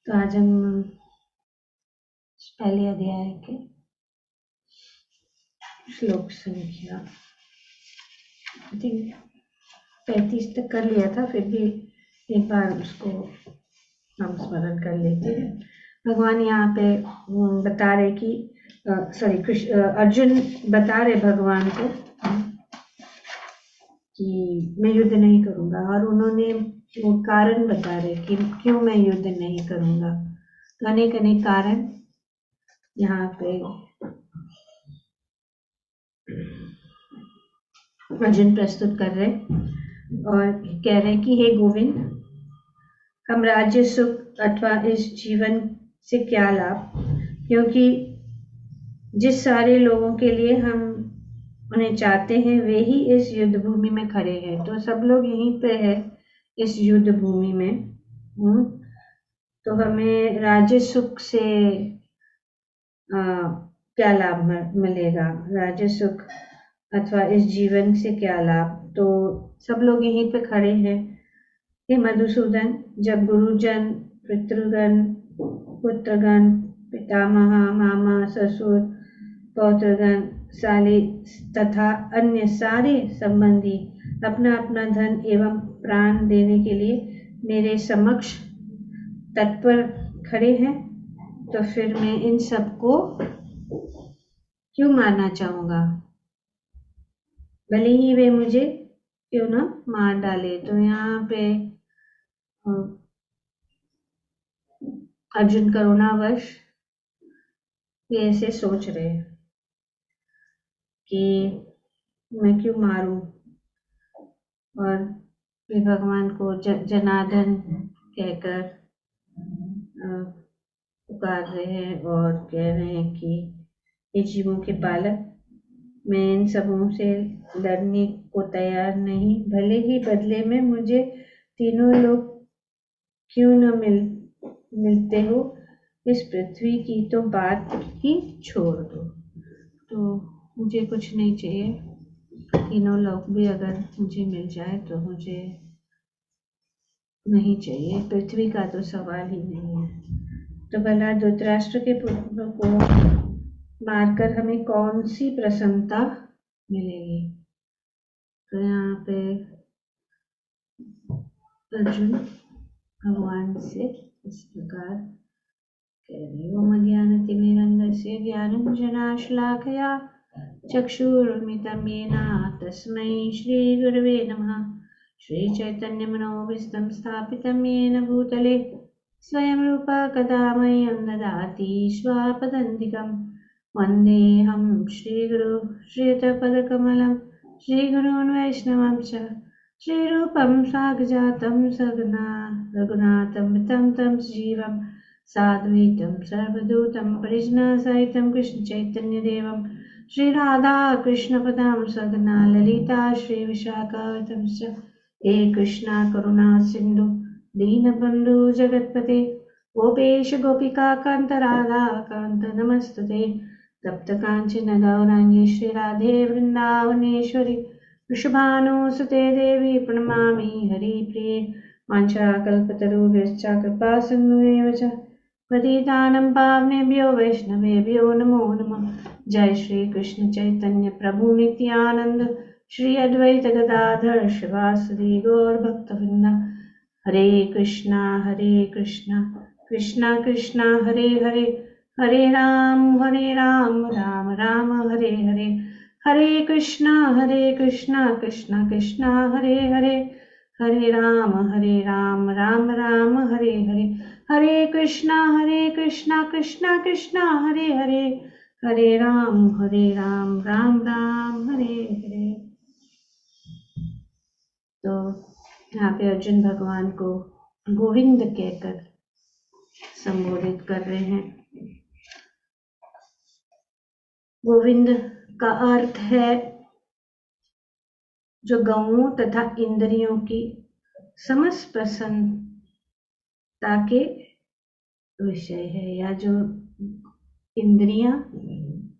तो आज हम पहले अध्याय के श्लोक संख्या 35 तक कर लिया था, फिर भी एक बार उसको हम स्मरण कर लेते हैं। भगवान यहाँ पे बता रहे कि अर्जुन बता रहे भगवान को कि मैं युद्ध नहीं करूंगा, और उन्होंने वो कारण बता रहे कि क्यों मैं युद्ध नहीं करूंगा। तो अनेक अनेक कारण यहाँ पे अर्जुन प्रस्तुत कर रहे और कह रहे कि हे गोविंद, हम राज्य सुख अथवा इस जीवन से क्या लाभ, क्योंकि जिस सारे लोगों के लिए हम उन्हें चाहते हैं वे ही इस युद्ध भूमि में खड़े हैं। तो सब लोग यहीं पे है इस युद्ध भूमि में। तो हमें राज्य सुख से क्या लाभ मिलेगा, राज्य सुख अथवा इस जीवन से क्या लाभ। तो सब लोग यहीं पे खड़े हैं। हे मधुसूदन, जब गुरुजन, पितृगण, पुत्रगण, पितामह, मामा, ससुर, पौत्रगण, साले तथा अन्य सारे संबंधी अपना अपना धन एवं प्राण देने के लिए मेरे समक्ष तत्पर खड़े हैं, तो फिर मैं इन सबको क्यों मारना चाहूंगा, भले ही वे मुझे क्यों ना मार डाले। तो यहाँ पे अर्जुन करुणावश वे ऐसे सोच रहे कि मैं क्यों मारूं, और वे भगवान को जनार्दन कहकर पुकार रहे हैं और कह रहे हैं कि ये जीवों के पालक, मैं इन सबों से लड़ने को तैयार नहीं, भले ही बदले में मुझे तीनों लोग क्यों न मिलते हो, इस पृथ्वी की तो बात ही छोड़ दो। तो मुझे कुछ नहीं चाहिए, तीनों लोग भी अगर मुझे मिल जाए तो मुझे नहीं चाहिए, पृथ्वी का तो सवाल ही नहीं है। तो भला धृतराष्ट्र के पुत्र को मारकर हमें कौन सी प्रसन्नता मिलेगी। तो यहाँ पे अर्जुन भगवान से इस प्रकार कह रहे हो। ज्ञानतिमिरन्धस्य ज्ञानञ्जनाश्लाकया चक्षुरुन्मिलितं येन तस्मै श्रीगुरवे नमः। श्रीचैतन्यमनोभीष्टं स्थापितं येन भूतले स्वयं रूपा कदा मह्यं ददाति स्वापदान्तिकं। वन्देऽहं श्रीगुरु श्रीयुतपदकमलं श्रीगुरून् वैष्णवं च श्रीरूपं साग्रजातं सगना रघुनाथं तं सजीवं साद्वैतं सर्वदूतं परिजनसहितं कृष्णचैतन्यदेवं श्रीराधा कृष्णपदां सगना ललिता श्रीविशाखावतं च। हे कृष्णा करुणा सिन्धु दीनबन्धु जगत्पते गोपेश गोपिका कान्त राधा कान्त नमस्तुते। तप्त काञ्चन गौराङ्गी श्रीराधे वृन्दावनेश्वरी वृषभानुसुते देवी प्रणमामि हरिप्रिये। वाञ्छाकल्पतरुभ्यश्च कृपा सिन्धुभ्येव च पतितानं पावनेभ्यो वैष्णवेभ्यो नमो नमः। जय श्री कृष्ण चैतन्य प्रभु नित्यानंद श्री अद्वैत गदाधर शिवासदि गौर भक्तवृंदा। हरे कृष्णा कृष्णा कृष्णा हरे हरे, हरे राम राम राम हरे हरे। हरे कृष्णा कृष्णा कृष्णा हरे हरे, हरे राम राम राम हरे हरे। हरे कृष्णा कृष्णा कृष्णा हरे हरे, हरे राम राम राम हरे हरे। तो यहाँ पे अर्जुन भगवान को गोविंद कहकर संबोधित कर रहे हैं। गोविंद का अर्थ है जो गौओं तथा इंद्रियों की समस्त प्रसन्नता के विषय है, या जो इंद्रियां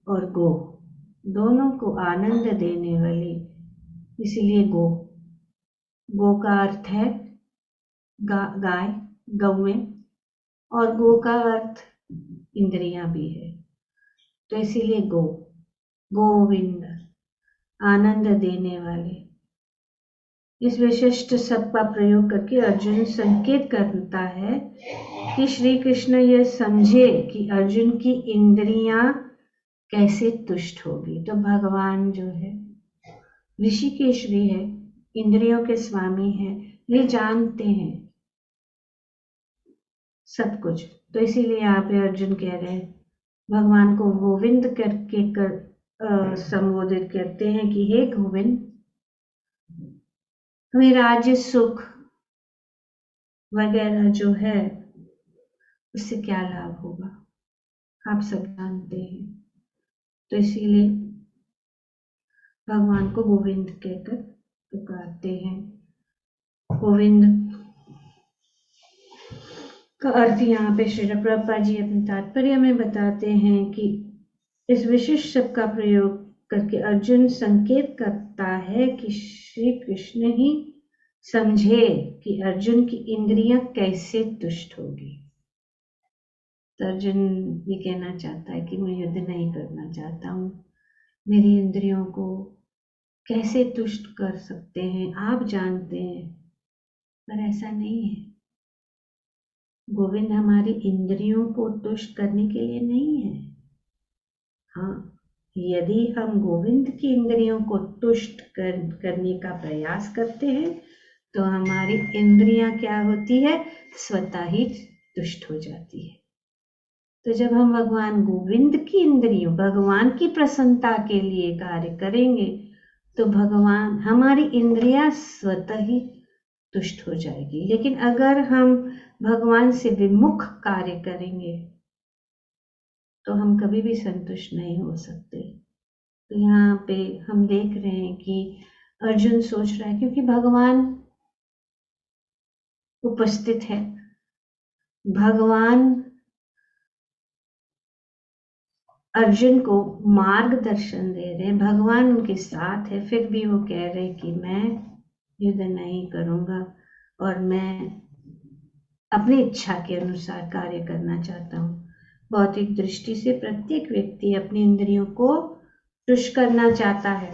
और गो दोनों को आनंद देने वाली, इसीलिए गो का अर्थ है गाय, गौएं। और गो का अर्थ इंद्रियां भी है, तो इसीलिए गोविंद, आनंद देने वाले। इस विशिष्ट शब्द का प्रयोग करके अर्जुन संकेत करता है कि श्री कृष्ण यह समझे कि अर्जुन की इंद्रियां कैसे तुष्ट होगी। तो भगवान जो है ऋषिकेश भी है, इंद्रियों के स्वामी है, वे जानते हैं सब कुछ। तो इसीलिए यहाँ पे अर्जुन कह रहे हैं, भगवान को गोविंद करके संबोधित करते हैं कि हे गोविंद, हमें राज्य सुख वगैरह जो है उससे क्या लाभ होगा, आप सब जानते हैं। तो इसीलिए भगवान को गोविंद कहकर पुकारते हैं। गोविंद का अर्थ यहाँ पे श्री प्रभुपाद जी अपने तात्पर्य में बताते हैं कि इस विशिष्ट शब्द का प्रयोग करके अर्जुन संकेत करता है कि श्री कृष्ण ही समझे कि अर्जुन की इंद्रियां कैसे तुष्ट होगी। तो अर्जुन ये कहना चाहता है कि मैं युद्ध नहीं करना चाहता हूँ, मेरी इंद्रियों को कैसे तुष्ट कर सकते हैं आप जानते हैं, पर ऐसा नहीं है। गोविंद हमारी इंद्रियों को तुष्ट करने के लिए नहीं है। हाँ, यदि हम गोविंद की इंद्रियों को तुष्ट करने का प्रयास करते हैं तो हमारी इंद्रियां क्या होती है, स्वतः ही तुष्ट हो जाती है। तो जब हम भगवान गोविंद की इंद्रियों, भगवान की प्रसन्नता के लिए कार्य करेंगे तो भगवान, हमारी इंद्रियां स्वतः ही तुष्ट हो जाएगी। लेकिन अगर हम भगवान से विमुख कार्य करेंगे तो हम कभी भी संतुष्ट नहीं हो सकते। तो यहाँ पे हम देख रहे हैं कि अर्जुन सोच रहा है, क्योंकि भगवान उपस्थित है, भगवान अर्जुन को मार्गदर्शन दे रहे हैं, भगवान उनके साथ है, फिर भी वो कह रहे हैं कि मैं युद्ध नहीं करूंगा और मैं अपनी इच्छा के अनुसार कार्य करना चाहता हूँ। भौतिक दृष्टि से प्रत्येक व्यक्ति अपनी इंद्रियों को तुष्ट करना चाहता है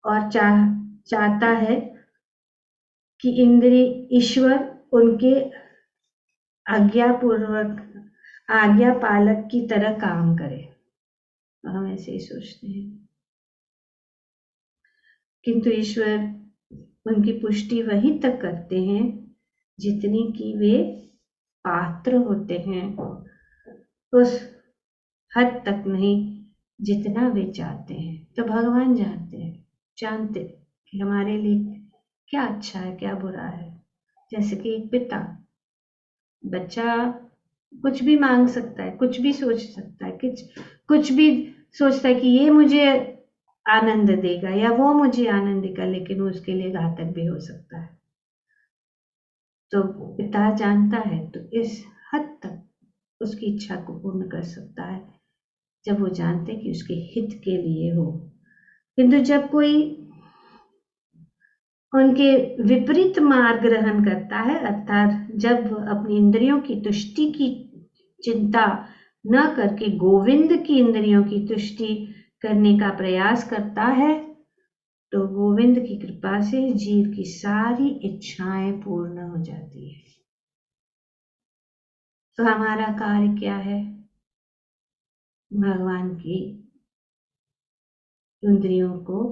और चाहता है कि इंद्रिय ईश्वर उनके आज्ञा पालक की तरह काम करे। तो हम ऐसे ही सोचते हैं, किंतु ईश्वर उनकी पुष्टि वहीं तक करते हैं जितनी कि वे पात्र होते हैं, उस हद तक नहीं जितना वे चाहते हैं। तो भगवान जानते कि हमारे लिए क्या अच्छा है क्या बुरा है। जैसे कि एक पिता, बच्चा कुछ भी मांग सकता है, कुछ भी सोच सकता है, कुछ भी सोचता है कि ये मुझे आनंद देगा या वो मुझे आनंद देगा, लेकिन उसके लिए घातक भी हो सकता है। तो पिता जानता है, तो इस हद तक उसकी इच्छा को पूर्ण कर सकता है जब वो जानते कि उसके हित के लिए हो। किंतु जब कोई उनके विपरीत मार्ग ग्रहण करता है, अर्थात जब अपनी इंद्रियों की तुष्टि की चिंता न करके गोविंद की इंद्रियों की तुष्टि करने का प्रयास करता है, तो गोविंद की कृपा से जीव की सारी इच्छाएं पूर्ण हो जाती है। तो हमारा कार्य क्या है, भगवान की इंद्रियों को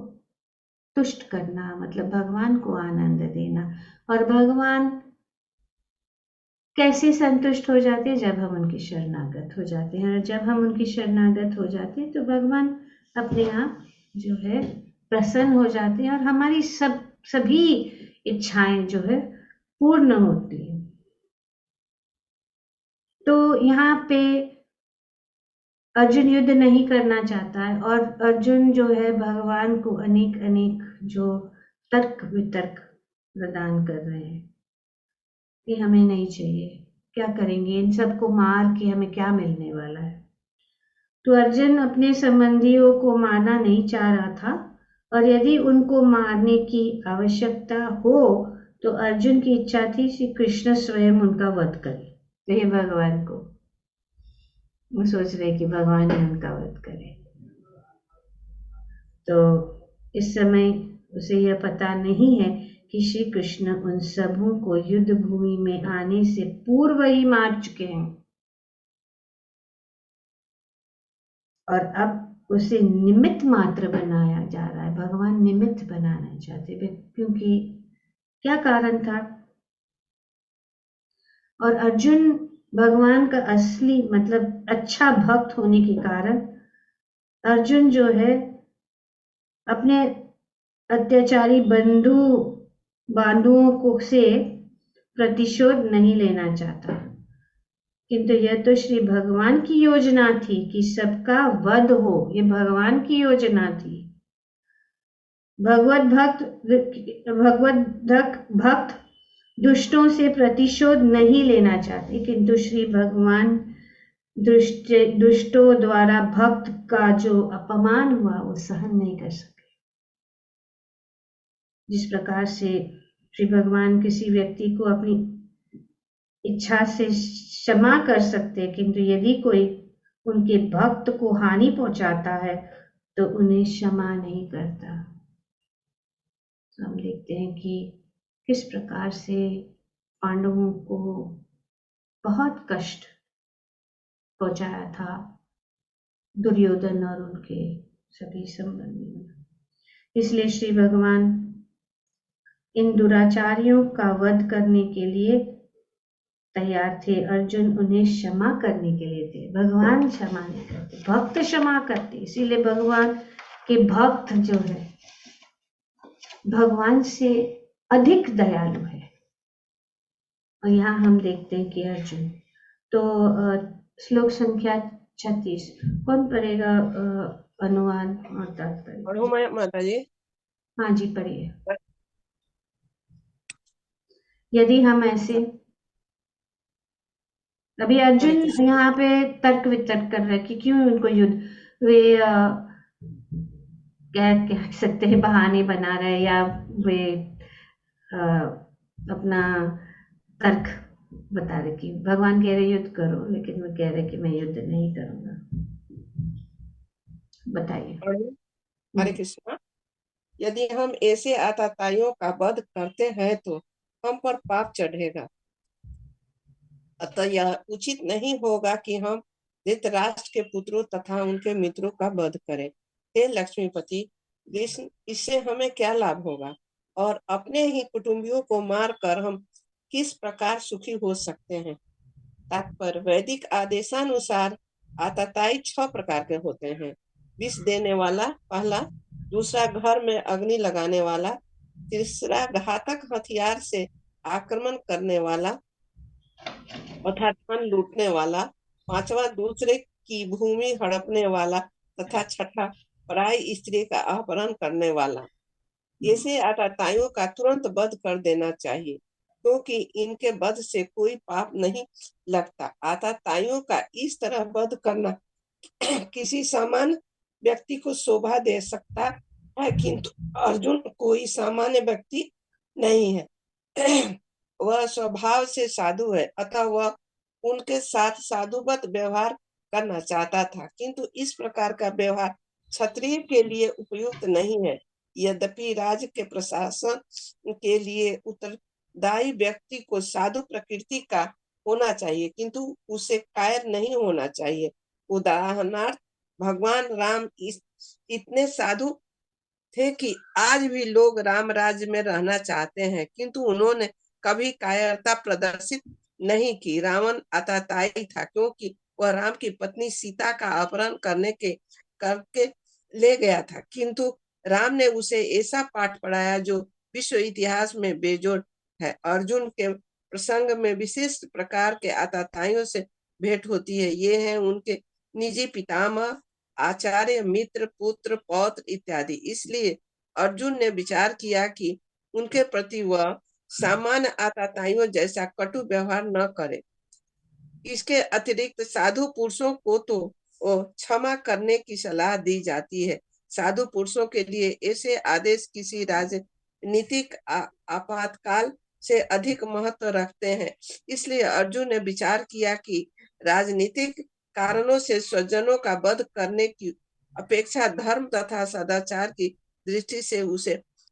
तुष्ट करना, मतलब भगवान को आनंद देना। और भगवान कैसे संतुष्ट हो जाते हैं, जब हम उनकी शरणागत हो जाते हैं। और जब हम उनकी शरणागत हो जाते हैं तो भगवान अपने आप जो है प्रसन्न हो जाते हैं और हमारी सभी इच्छाएं जो है पूर्ण होती है। तो यहाँ पे अर्जुन युद्ध नहीं करना चाहता है और अर्जुन जो है भगवान को अनेक जो तर्क वितर्क प्रदान कर रहे हैं कि हमें नहीं चाहिए, क्या करेंगे, इन सबको मार के हमें क्या मिलने वाला है। तो अर्जुन अपने संबंधियों को मारना नहीं चाह रहा था, और यदि उनको मारने की आवश्यकता हो तो अर्जुन की इच्छा थी श्री कृष्ण स्वयं उनका वध करें। तो ये भगवान को वो सोच रहे कि भगवान ही उनका वध करे। तो इस समय उसे यह पता नहीं है कि श्री कृष्ण उन सबों को युद्ध भूमि में आने से पूर्व ही मार चुके हैं और अब उसे निमित्त मात्र बनाया जा रहा है। भगवान निमित्त बनाना चाहते हैं, क्योंकि क्या कारण था? और अर्जुन भगवान का असली मतलब अच्छा भक्त होने के कारण अर्जुन जो है अपने अत्याचारी बांधुओं को से प्रतिशोध नहीं लेना चाहता, किंतु यह तो श्री भगवान की योजना थी कि सबका वध हो। ये भगवान की योजना थी। भगवत भक्त दुष्टों से प्रतिशोध नहीं लेना चाहते, किंतु श्री भगवान दुष्टों द्वारा भक्त का जो अपमान हुआ वो सहन नहीं कर सके। जिस प्रकार से श्री भगवान किसी व्यक्ति को अपनी इच्छा से क्षमा कर सकते, किंतु यदि कोई उनके भक्त को हानि पहुंचाता है तो उन्हें क्षमा नहीं करता। तो हम देखते हैं कि किस प्रकार से पांडवों को बहुत कष्ट पहुंचाया था दुर्योधन और उनके सभी संबंधियों ने। इसलिए श्री भगवान इन दुराचारियों का वध करने के लिए तैयार थे। अर्जुन उन्हें क्षमा करने के लिए थे। भगवान क्षमा नहीं करते, भक्त क्षमा करते। इसीलिए भगवान के भक्त जो है भगवान से अधिक दयालु है। और यहाँ हम देखते हैं कि अर्जुन तो श्लोक संख्या 36 कौन पढ़ेगा? अनुवाद और तात्पर्य। पढ़ो माता जी। हाँ जी पढ़िए। यदि हम ऐसे अभी अर्जुन यहाँ पे तर्क वितर्क कर रहे हैं कि क्यों उनको युद्ध वे कह सकते हैं बहाने बना रहे या वे अपना तर्क बता रहे कि भगवान कह रहे युद्ध करो, लेकिन वो कह रहे कि मैं युद्ध नहीं करूंगा। बताइए। हरे कृष्णा। यदि हम ऐसे आतताइयों का वध करते हैं तो हम पर पाप चढ़ेगा। अतः यह उचित नहीं होगा कि हम धृतराष्ट्र के पुत्रों तथा उनके मित्रों का वध करें। हे लक्ष्मीपति कृष्ण, इससे हमें क्या लाभ होगा और अपने ही कुटुंबियों को मारकर हम किस प्रकार सुखी हो सकते हैं? तात्पर्य, वैदिक आदेशानुसार आतताई 6 प्रकार के होते हैं। विष देने वाला पहला, दूसरा घर में अग्नि लगाने वाला, तीसरा घातक हथियार से आक्रमण करने वाला तथा धन लूटने वाला, पांचवा दूसरे की भूमि हड़पने वाला तथा छठा पराई स्त्री का अपहरण करने वाला। ऐसे आतताइयों का तुरंत वध कर देना चाहिए, क्योंकि इनके वध से कोई पाप नहीं लगता। आतताइयों का इस तरह वध करना किसी सामान्य व्यक्ति को शोभा दे सकता है, किंतु अर्जुन कोई सामान्य व्यक्ति नहीं है। वह स्वभाव से साधु है, अतः वह उनके साथ साधुवत व्यवहार करना चाहता था, किंतु इस प्रकार का व्यवहार क्षत्रिय के लिए उपयुक्त नहीं है। यद्यपि राज्य के प्रशासन के लिए उत्तरदायी व्यक्ति को साधु प्रकृति का होना चाहिए, किंतु उसे कायर नहीं होना चाहिए। उदाहरणार्थ, भगवान राम इतने साधु थे कि आज भी लोग राम राज्य में रहना चाहते हैं, किंतु उन्होंने कभी कायरता प्रदर्शित नहीं की। रावण आतताई था, क्योंकि वह राम की पत्नी सीता का अपहरण करके ले गया था, किंतु राम ने उसे ऐसा पाठ पढ़ाया जो विश्व इतिहास में बेजोड़ है। अर्जुन के प्रसंग में विशेष प्रकार के आतताइयों से भेंट होती है। ये हैं उनके निजी पितामह, आचार्य, मित्र, पुत्र, पौत्र इत्यादि। इसलिए अर्जुन ने विचार किया कि उनके प्रति वह सामान्य आतताइयों जैसा कटु व्यवहार न करे। इसके अतिरिक्त साधु पुरुषों को तो क्षमा करने की सलाह दी जाती है। साधु पुरुषों के लिए ऐसे आदेश किसी राजनीतिक आपातकाल से अधिक महत्व रखते हैं। इसलिए अर्जुन ने विचार किया कि राजनीतिक कारणों से स्वजनों का वध करने की अपेक्षा धर्म तथा सदाचार की दृष्टि से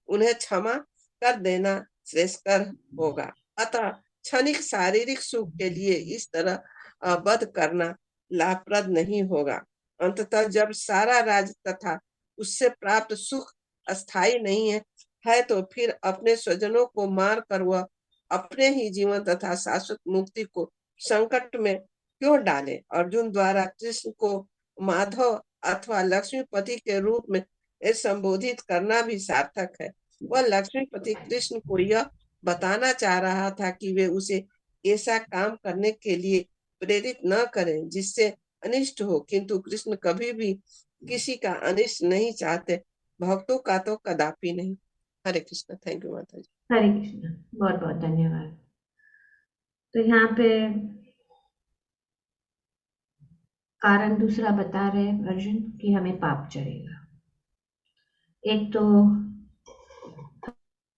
उन्हें क्षमा कर देना श्रेयस्कर होगा। अतः क्षणिक शारीरिक सुख के लिए इस तरह वध करना लाभप्रद नहीं होगा। अंततः जब सारा राज तथा उससे प्राप्त सुख अस्थायी नहीं है तो फिर अपने स्वजनों को मार कर वह अपने ही जीवन तथा शाश्वत मुक्ति को संकट में क्यों डाले। अर्जुन द्वारा कृष्ण को माधव अथवा लक्ष्मीपति के रूप में संबोधित करना भी सार्थक है। वह लक्ष्मीपति कृष्ण को यह बताना चाह रहा था कि वे उसे ऐसा काम करने के लिए प्रेरित न करें जिससे अनिष्ट हो, किंतु कृष्ण कभी भी किसी का अनिष्ट नहीं चाहते, भक्तों का तो कदापि नहीं। हरे कृष्ण। थैंक यू माता जी। हरे कृष्ण, बहुत बहुत धन्यवाद। तो यहाँ पे कारण दूसरा बता रहे अर्जुन कि हमें पाप चढ़ेगा। एक तो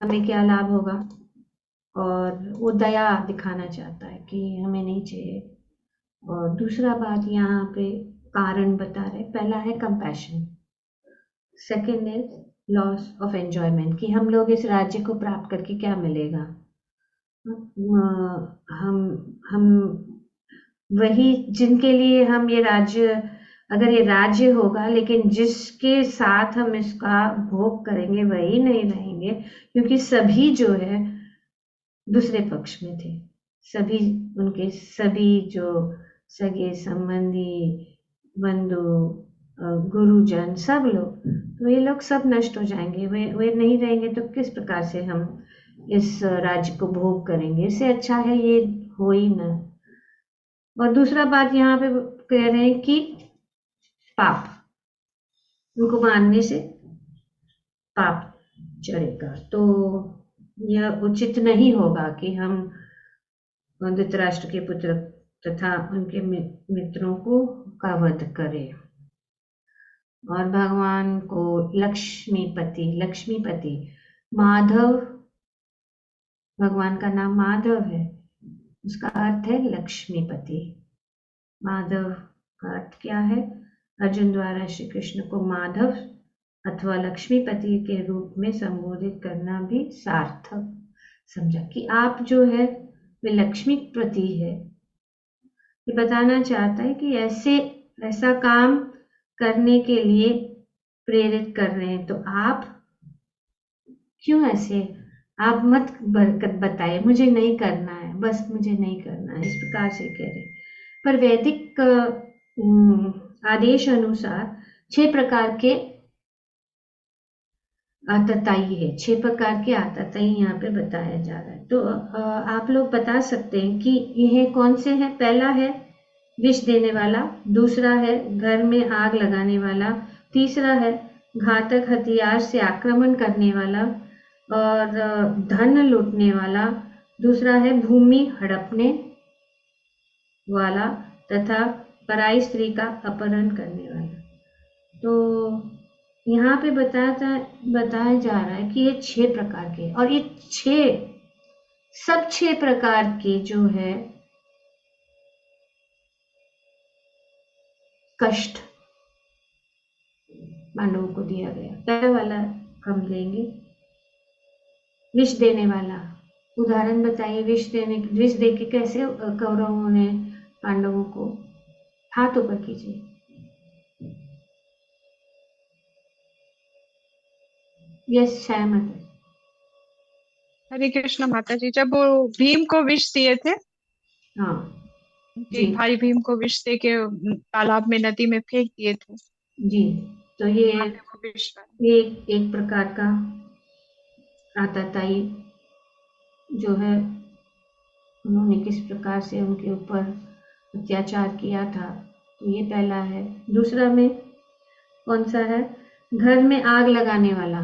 हमें क्या लाभ होगा, और वो दया दिखाना चाहता है कि हमें नहीं चाहिए। और दूसरा बात यहाँ पे कारण बता रहे, पहला है compassion, second is loss of enjoyment, कि हम लोग इस राज्य को प्राप्त करके क्या मिलेगा। हम वही जिनके लिए हम ये राज्य, अगर ये राज्य होगा लेकिन जिसके साथ हम इसका भोग करेंगे वही नहीं रहेंगे, क्योंकि सभी जो है दूसरे पक्ष में थे। सभी उनके सभी जो सगे संबंधी, बंधु, गुरुजन, सब लोग, तो ये लोग सब नष्ट हो जाएंगे। वे नहीं रहेंगे तो किस प्रकार से हम इस राज्य को भोग करेंगे। इससे अच्छा है ये हो ही ना। और दूसरा बात यहाँ पे कह रहे हैं कि पाप, उनको मानने से पाप चढ़ेगा, तो यह उचित नहीं होगा कि हम धृतराष्ट्र के पुत्र तथा उनके मित्रों को का वध करें। और भगवान को लक्ष्मीपति माधव, भगवान का नाम माधव है, उसका अर्थ है लक्ष्मीपति। माधव का अर्थ क्या है? अर्जुन द्वारा श्री कृष्ण को माधव अथवा लक्ष्मीपति के रूप में संबोधित करना भी सार्थक समझा कि आप जो है वे लक्ष्मीपति है। ये बताना चाहता है कि ऐसा काम करने के लिए प्रेरित कर रहे हैं, तो आप क्यों ऐसे, आप मत बरकत बताइए, मुझे नहीं करना है, बस मुझे नहीं करना है, इस प्रकार से कह रहे। पर वैदिक आदेश अनुसार 6 प्रकार के आतताई है, 6 प्रकार के आतताई यहाँ पे बताया जा रहा है। तो आप लोग बता सकते हैं कि यह कौन से हैं? पहला है विष देने वाला, दूसरा है घर में आग लगाने वाला, तीसरा है घातक हथियार से आक्रमण करने वाला और धन लूटने वाला, दूसरा है भूमि हड़पने वाला तथा पराई स्त्री का अपहरण करने वाला। तो यहाँ पे बताया जा रहा है कि ये 6 प्रकार के, और ये 6 प्रकार के जो है कष्ट पांडवों को दिया गया। पहला वाला हम लेंगे, विष देने वाला। उदाहरण बताइए, विष दे के कैसे कौरवों ने पांडवों को, हाथ ऊपर कीजिए। यस सहमत है। हरे कृष्ण माता जी, जब वो भीम को विष दिए थे, हाँ जी, भाई भीम को विष दे के तालाब में, नदी में फेंक दिए थे जी, तो ये विष एक प्रकार का आतताई जो है, उन्होंने किस प्रकार से उनके ऊपर अत्याचार किया था, तो ये पहला है। दूसरा में कौन सा है? घर में आग लगाने वाला।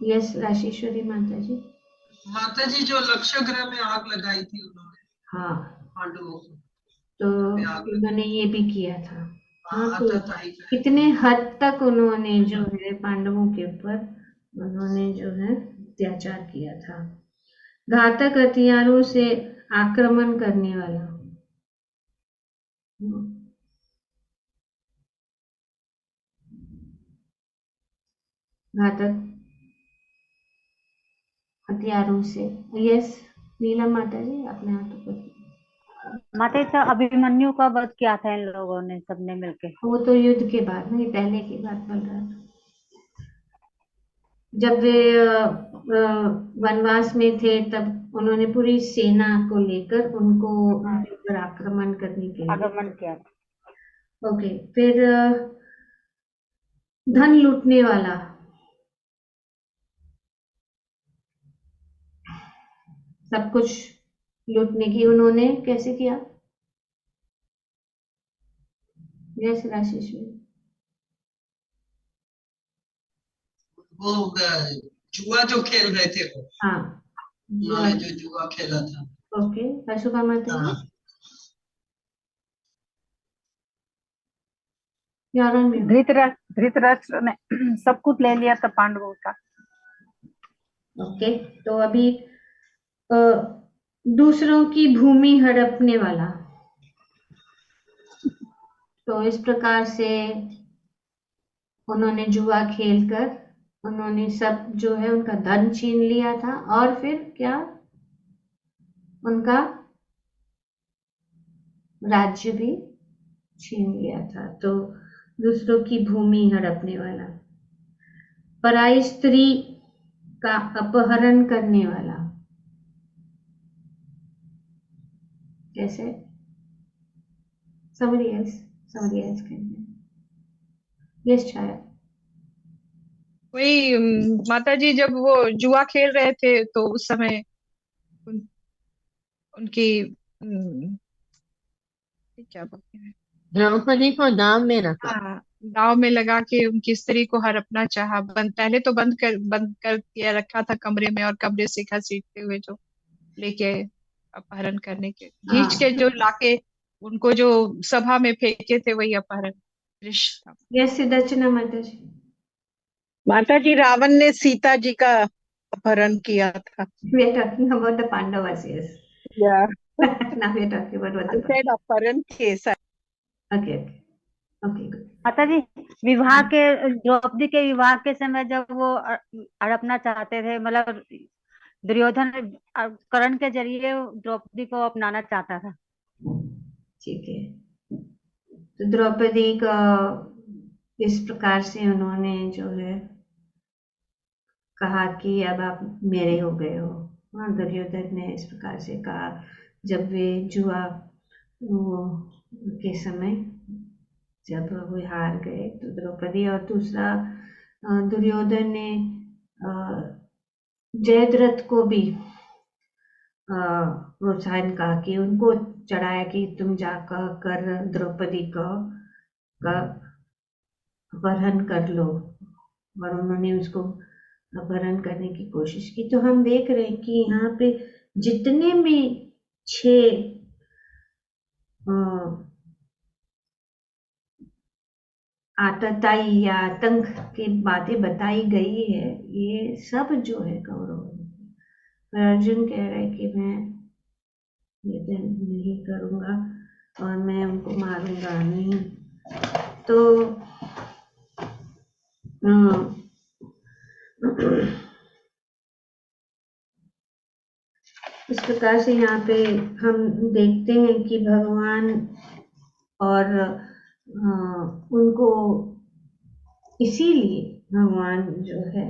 यस राशेश्वरी माता जी। माता जी, जो लक्ष्य ग्रह में आग लगाई थी उन्होंने, हाँ, पांडवों को, तो उन्होंने ये भी किया था हाँ, तो आताताई का। कितने हद तक उन्होंने जो है पांडवों के ऊपर उन्होंने जो है अत्याचार किया था। घातक हथियारों से आक्रमण करने वाला। घातक हथियारों से। यस नीलम माता जी अपने हाथों पर। माता जी, तो अभिमन्यु का वध किया था इन लोगों ने सबने मिलके? वो तो युद्ध के बाद नहीं, पहले की बात बोल रहा था। जब वे वनवास में थे तब उन्होंने पूरी सेना को लेकर उनको उनके ऊपर आक्रमण करने के लिए। आगमन किया था। ओके, फिर धन लूटने वाला। सब कुछ लूटने की उन्होंने कैसे किया? यस राशेष में। वो जुआ जो खेल रहे थे वो, हाँ उन्होंने जो जुआ खेला था। ओके, अशोका माता जी। हाँ। यारन में धृतराष्ट्र ने सब कुछ ले लिया था पांडवों का। ओके, तो अभी अ, दूसरों की भूमि हड़पने वाला। तो इस प्रकार से उन्होंने जुआ खेलकर उन्होंने सब जो है उनका धन छीन लिया था और फिर क्या उनका राज्य भी छीन लिया था। तो दूसरों की भूमि हड़पने वाला। पराई स्त्री का अपहरण करने वाला। कैसे? somebody else can yes छाया। वही माता जी जब वो जुआ खेल रहे थे तो उस समय उनकी क्या बोलते हैं, द्रौपदी को दाम में रखा। हाँ, दाव में लगा के उनकी स्त्री को हड़पना चाहा। पहले तो बंद कर दिया रखा था कमरे में, और कमरे से घसीटते हुए जो लेके अपहरण करने के खींच के जो लाके उनको जो सभा में फेंके थे, वही अपहरण दृश्य था। यस सिद्धर्चना माता जी। माता जी, रावण ने सीता जी का अपहरण किया था। we are talking about the Pandavas, yes. Yeah. now we are talking about what I said अपहरण केस। okay good. माता जी, विवाह के द्रौपदी के विवाह के समय जब वो हड़पना चाहते थे, मतलब दुर्योधन कर्ण के जरिए द्रौपदी को अपनाना चाहता था। ठीक है, तो द्रौपदी का इस प्रकार से उन्होंने जो है कहा कि अब आप मेरे हो गए हो। हाँ, दुर्योधन ने इस प्रकार से कहा जब वे जुआ के समय जब वो हार गए तो द्रौपदी। और दूसरा दुर्योधन ने जयद्रथ को भी प्रोत्साहन कहा कि उनको चढ़ाया कि तुम जाकर कर द्रौपदी का अपहरण कर लो, और उन्होंने उसको अपहरण करने की कोशिश की। तो हम देख रहे हैं कि यहाँ पे जितने भी 6 आतताई या आतंक की बातें बताई गई है, ये सब जो है कौरव। अर्जुन कह रहा है कि मैं ये नहीं करूंगा और मैं उनको मारूंगा नहीं। तो इस प्रकार से यहाँ पे हम देखते हैं कि भगवान और उनको इसीलिए भगवान जो है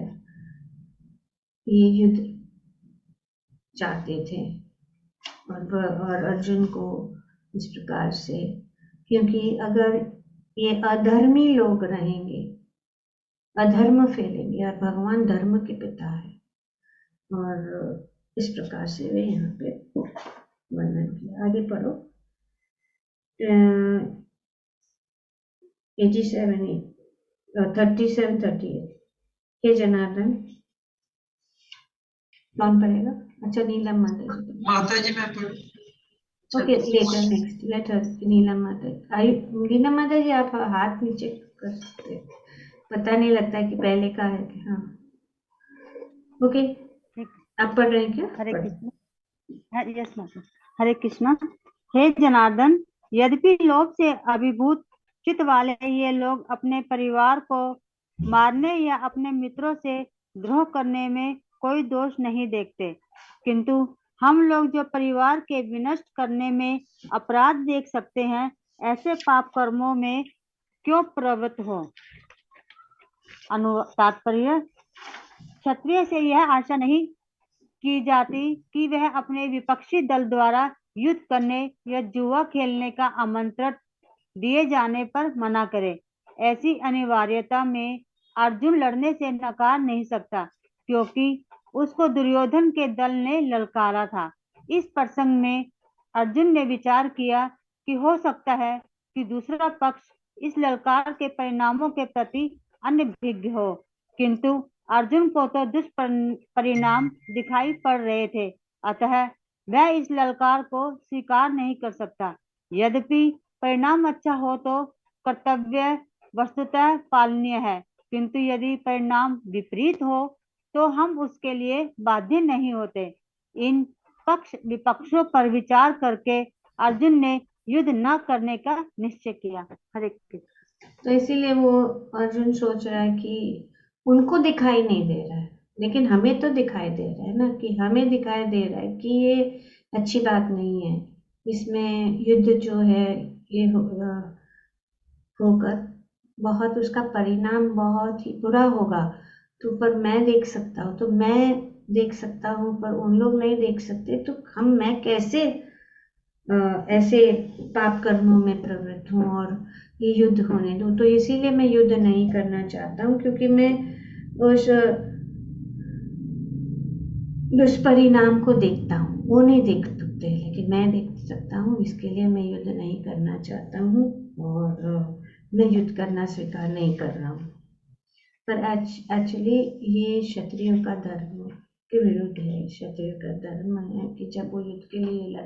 ये युद्ध चाहते थे और अर्जुन को इस प्रकार से, क्योंकि अगर ये अधर्मी लोग रहेंगे, अधर्म फैलेंगे, और भगवान धर्म के पिता है, और इस प्रकार से वे यहाँ पे वर्णन किया। आगे पढ़ो 37-38 हे जनार्दन कौन पढ़ेगा? अच्छा नीलम माता जी। माता जी मैं पढ़ Okay, later, next. Let us, Neena माता। नीना माता जी, आप हाथ नीचे कर सकते हैं। पता नहीं लगता है कि पहले का है कि हाँ। ओके, ठीक। आप पढ़ रहे हैं क्या? हरे कृष्ण। यस माता। हरे कृष्णा। हे जनार्दन, यद्यपि लोभ से अभिभूत चित्त वाले ये लोग अपने परिवार को मारने या अपने मित्रों से द्रोह करने में कोई दोष नहीं देखते, किंतु हम लोग जो परिवार के विनष्ट करने में अपराध देख सकते हैं, ऐसे पाप कर्मों में क्यों प्रवृत्त हो। तात्पर्य, क्षत्रिय से यह आशा नहीं की जाती कि वह अपने विपक्षी दल द्वारा युद्ध करने या जुआ खेलने का आमंत्रण दिए जाने पर मना करे। ऐसी अनिवार्यता में अर्जुन लड़ने से नकार नहीं सकता, क्योंकि उसको दुर्योधन के दल ने ललकारा था। इस प्रसंग में अर्जुन ने विचार किया कि हो सकता है कि दूसरा पक्ष इस ललकार के परिणामों के प्रति अनभिज्ञ हो, किंतु अर्जुन को तो दुष्परिणाम दिखाई पड़ रहे थे, अतः वह इस ललकार को स्वीकार नहीं कर सकता। यद्यपि परिणाम अच्छा हो तो कर्तव्य वस्तुतः पालनीय है, किंतु यदि परिणाम विपरीत हो तो हम उसके लिए बाध्य नहीं होते। इन पक्ष विपक्षों पर विचार करके अर्जुन ने युद्ध न करने का निश्चय किया। हरे कृष्ण। तो इसीलिए वो अर्जुन सोच रहा है कि उनको दिखाई नहीं दे रहा है, लेकिन हमें तो दिखाई दे रहा है ना, कि हमें दिखाई दे रहा है कि ये अच्छी बात नहीं है, इसमें युद्ध जो है ये होकर बहुत उसका परिणाम बहुत ही बुरा होगा। तो पर मैं देख सकता हूँ, तो मैं देख सकता हूँ, पर उन लोग नहीं देख सकते, तो मैं कैसे ऐसे पाप कर्मों में प्रवृत्त हूँ और ये युद्ध होने दूँ। तो इसीलिए मैं युद्ध नहीं करना चाहता हूँ, क्योंकि मैं उस दुष्परिणाम को देखता हूँ, वो नहीं देख सकते, लेकिन मैं देख सकता हूँ। इसके लिए मैं युद्ध नहीं करना चाहता हूँ और मैं युद्ध करना स्वीकार नहीं कर रहा हूँ। पर एक्चुअली ये क्षत्रियों का धर्म के विरुद्ध है। क्षत्रियों का धर्म है कि जब वो युद्ध के लिए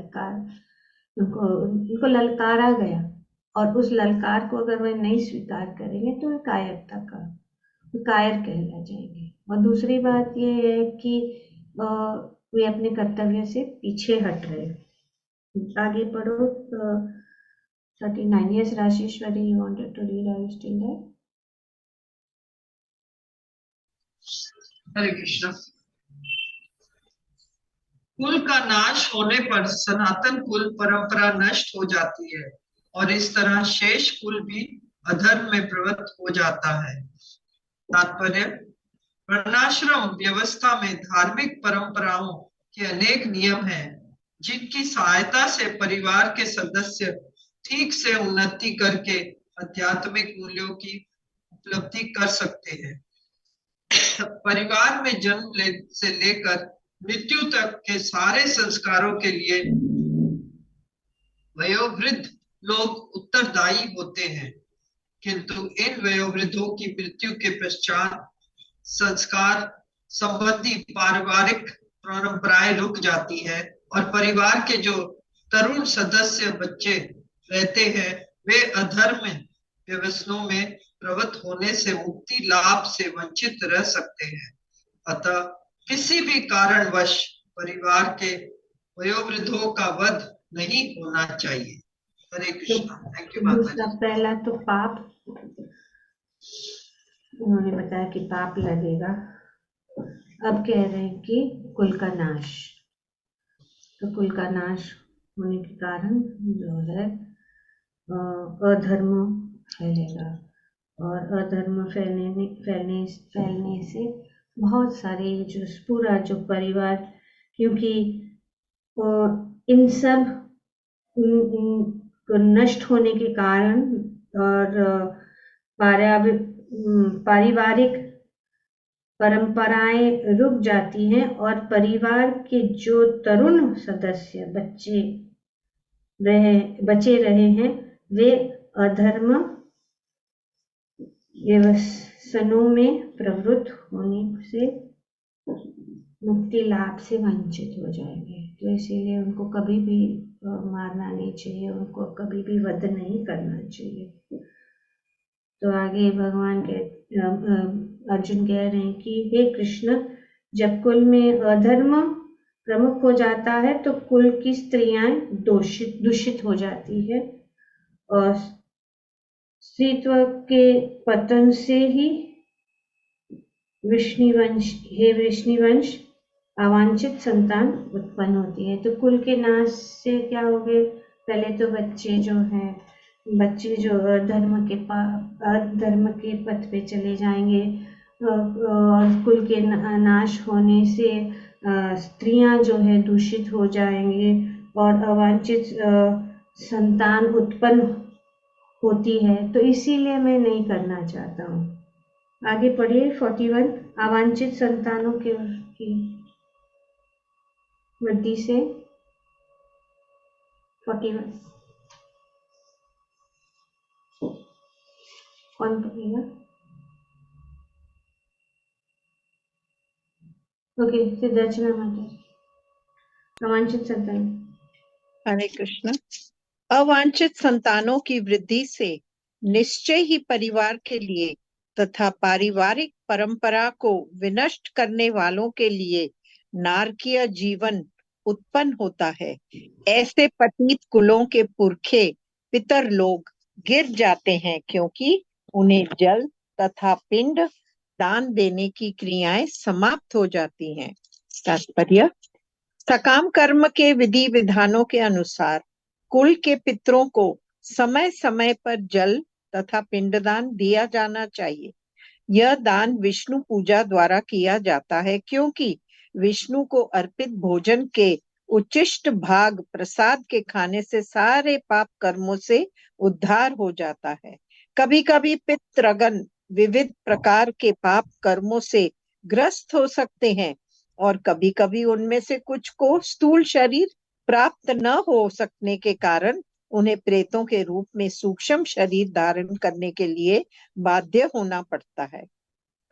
उनको ललकारा गया, और उस ललकार को अगर वे नहीं स्वीकार करेंगे तो वे कायर कहला जाएंगे। और दूसरी बात ये है कि वे अपने कर्तव्य से पीछे हट रहे। आगे पढ़ो 39। Yes, Rasheshwari, you wanted to read? Are you still there? हरे कृष्ण। कुल का नाश होने पर सनातन कुल परंपरा नष्ट हो जाती है, और इस तरह शेष कुल भी अधर्म में प्रवृत्त हो जाता है। तात्पर्य, वर्णाश्रम व्यवस्था में धार्मिक परंपराओं के अनेक नियम हैं, जिनकी सहायता से परिवार के सदस्य ठीक से उन्नति करके आध्यात्मिक मूल्यों की उपलब्धि कर सकते हैं। परिवार में जन्म से लेकर मृत्यु तक के सारे संस्कारों के लिए वयोवृद्ध लोग उत्तरदायी होते हैं, किंतु इन वयोवृद्धों की मृत्यु के पश्चात संस्कार संबंधी पारिवारिक परंपराएं रुक जाती है, और परिवार के जो तरुण सदस्य बच्चे रहते हैं वे अधर्म व्यसनों में प्रवृत्त होने से मुक्ति लाभ से वंचित रह सकते हैं। अतः किसी भी कारणवश परिवार के वयोवृद्धों का वध नहीं होना चाहिए। हरे कृष्णा। थैंक यू माता दूसरा, पहला तो पाप उन्होंने बताया कि पाप लगेगा। अब कह रहे हैं कि कुल का नाश। तो कुल का नाश होने के कारण जो है अधर्म फैलेगा, और अधर्म फैलने से बहुत सारे जो पूरा जो परिवार, क्योंकि इन सब को नष्ट होने के कारण और पारिवारिक परंपराएं रुक जाती हैं, और परिवार के जो तरुण सदस्य बचे रहे हैं वे अधर्म व्यसनों में प्रवृत्त होने से मुक्ति लाभ से वंचित हो जाएंगे। तो इसीलिए उनको कभी भी मारना नहीं चाहिए, उनको कभी भी वध नहीं करना चाहिए। तो आगे भगवान अर्जुन कह रहे हैं कि हे कृष्ण, जब कुल में अधर्म प्रमुख हो जाता है तो कुल की स्त्रियां दूषित हो जाती है और स्त्रीत्व के पतन से ही वृष्णिवंश अवांछित संतान उत्पन्न होती है। तो कुल के नाश से क्या हो गए, पहले तो बच्चे जो अधर्म के पथ पे चले जाएंगे और कुल के नाश होने से स्त्रियां जो है दूषित हो जाएंगे और अवांछित संतान उत्पन्न होती है। तो इसीलिए मैं नहीं करना चाहता हूँ। आगे पढ़िए 41, अवांछित संतानों की वृद्धि से 41 कौन पढ़ेगा? ओके, सिद्धार्चना माता, अवांछित संतान। हरे कृष्ण। अवांछित संतानों की वृद्धि से निश्चय ही परिवार के लिए तथा पारिवारिक परंपरा को विनष्ट करने वालों के लिए नारकीय जीवन उत्पन्न होता है। ऐसे पतित कुलों के पुरखे पितर लोग गिर जाते हैं क्योंकि उन्हें जल तथा पिंड दान देने की क्रियाएं समाप्त हो जाती हैं। तात्पर्य, सकाम कर्म के विधि विधानों के अनुसार कुल के पितरों को समय समय पर जल तथा पिंडदान दिया जाना चाहिए। यह दान विष्णु पूजा द्वारा किया जाता है क्योंकि विष्णु को अर्पित भोजन के उच्चिष्ट भाग प्रसाद के खाने से सारे पाप कर्मों से उद्धार हो जाता है। कभी कभी पितृगण विविध प्रकार के पाप कर्मों से ग्रस्त हो सकते हैं और कभी कभी उनमें से कुछ को स्थूल शरीर प्राप्त न हो सकने के कारण उन्हें प्रेतों के रूप में सूक्ष्म शरीर धारण करने के लिए बाध्य होना पड़ता है।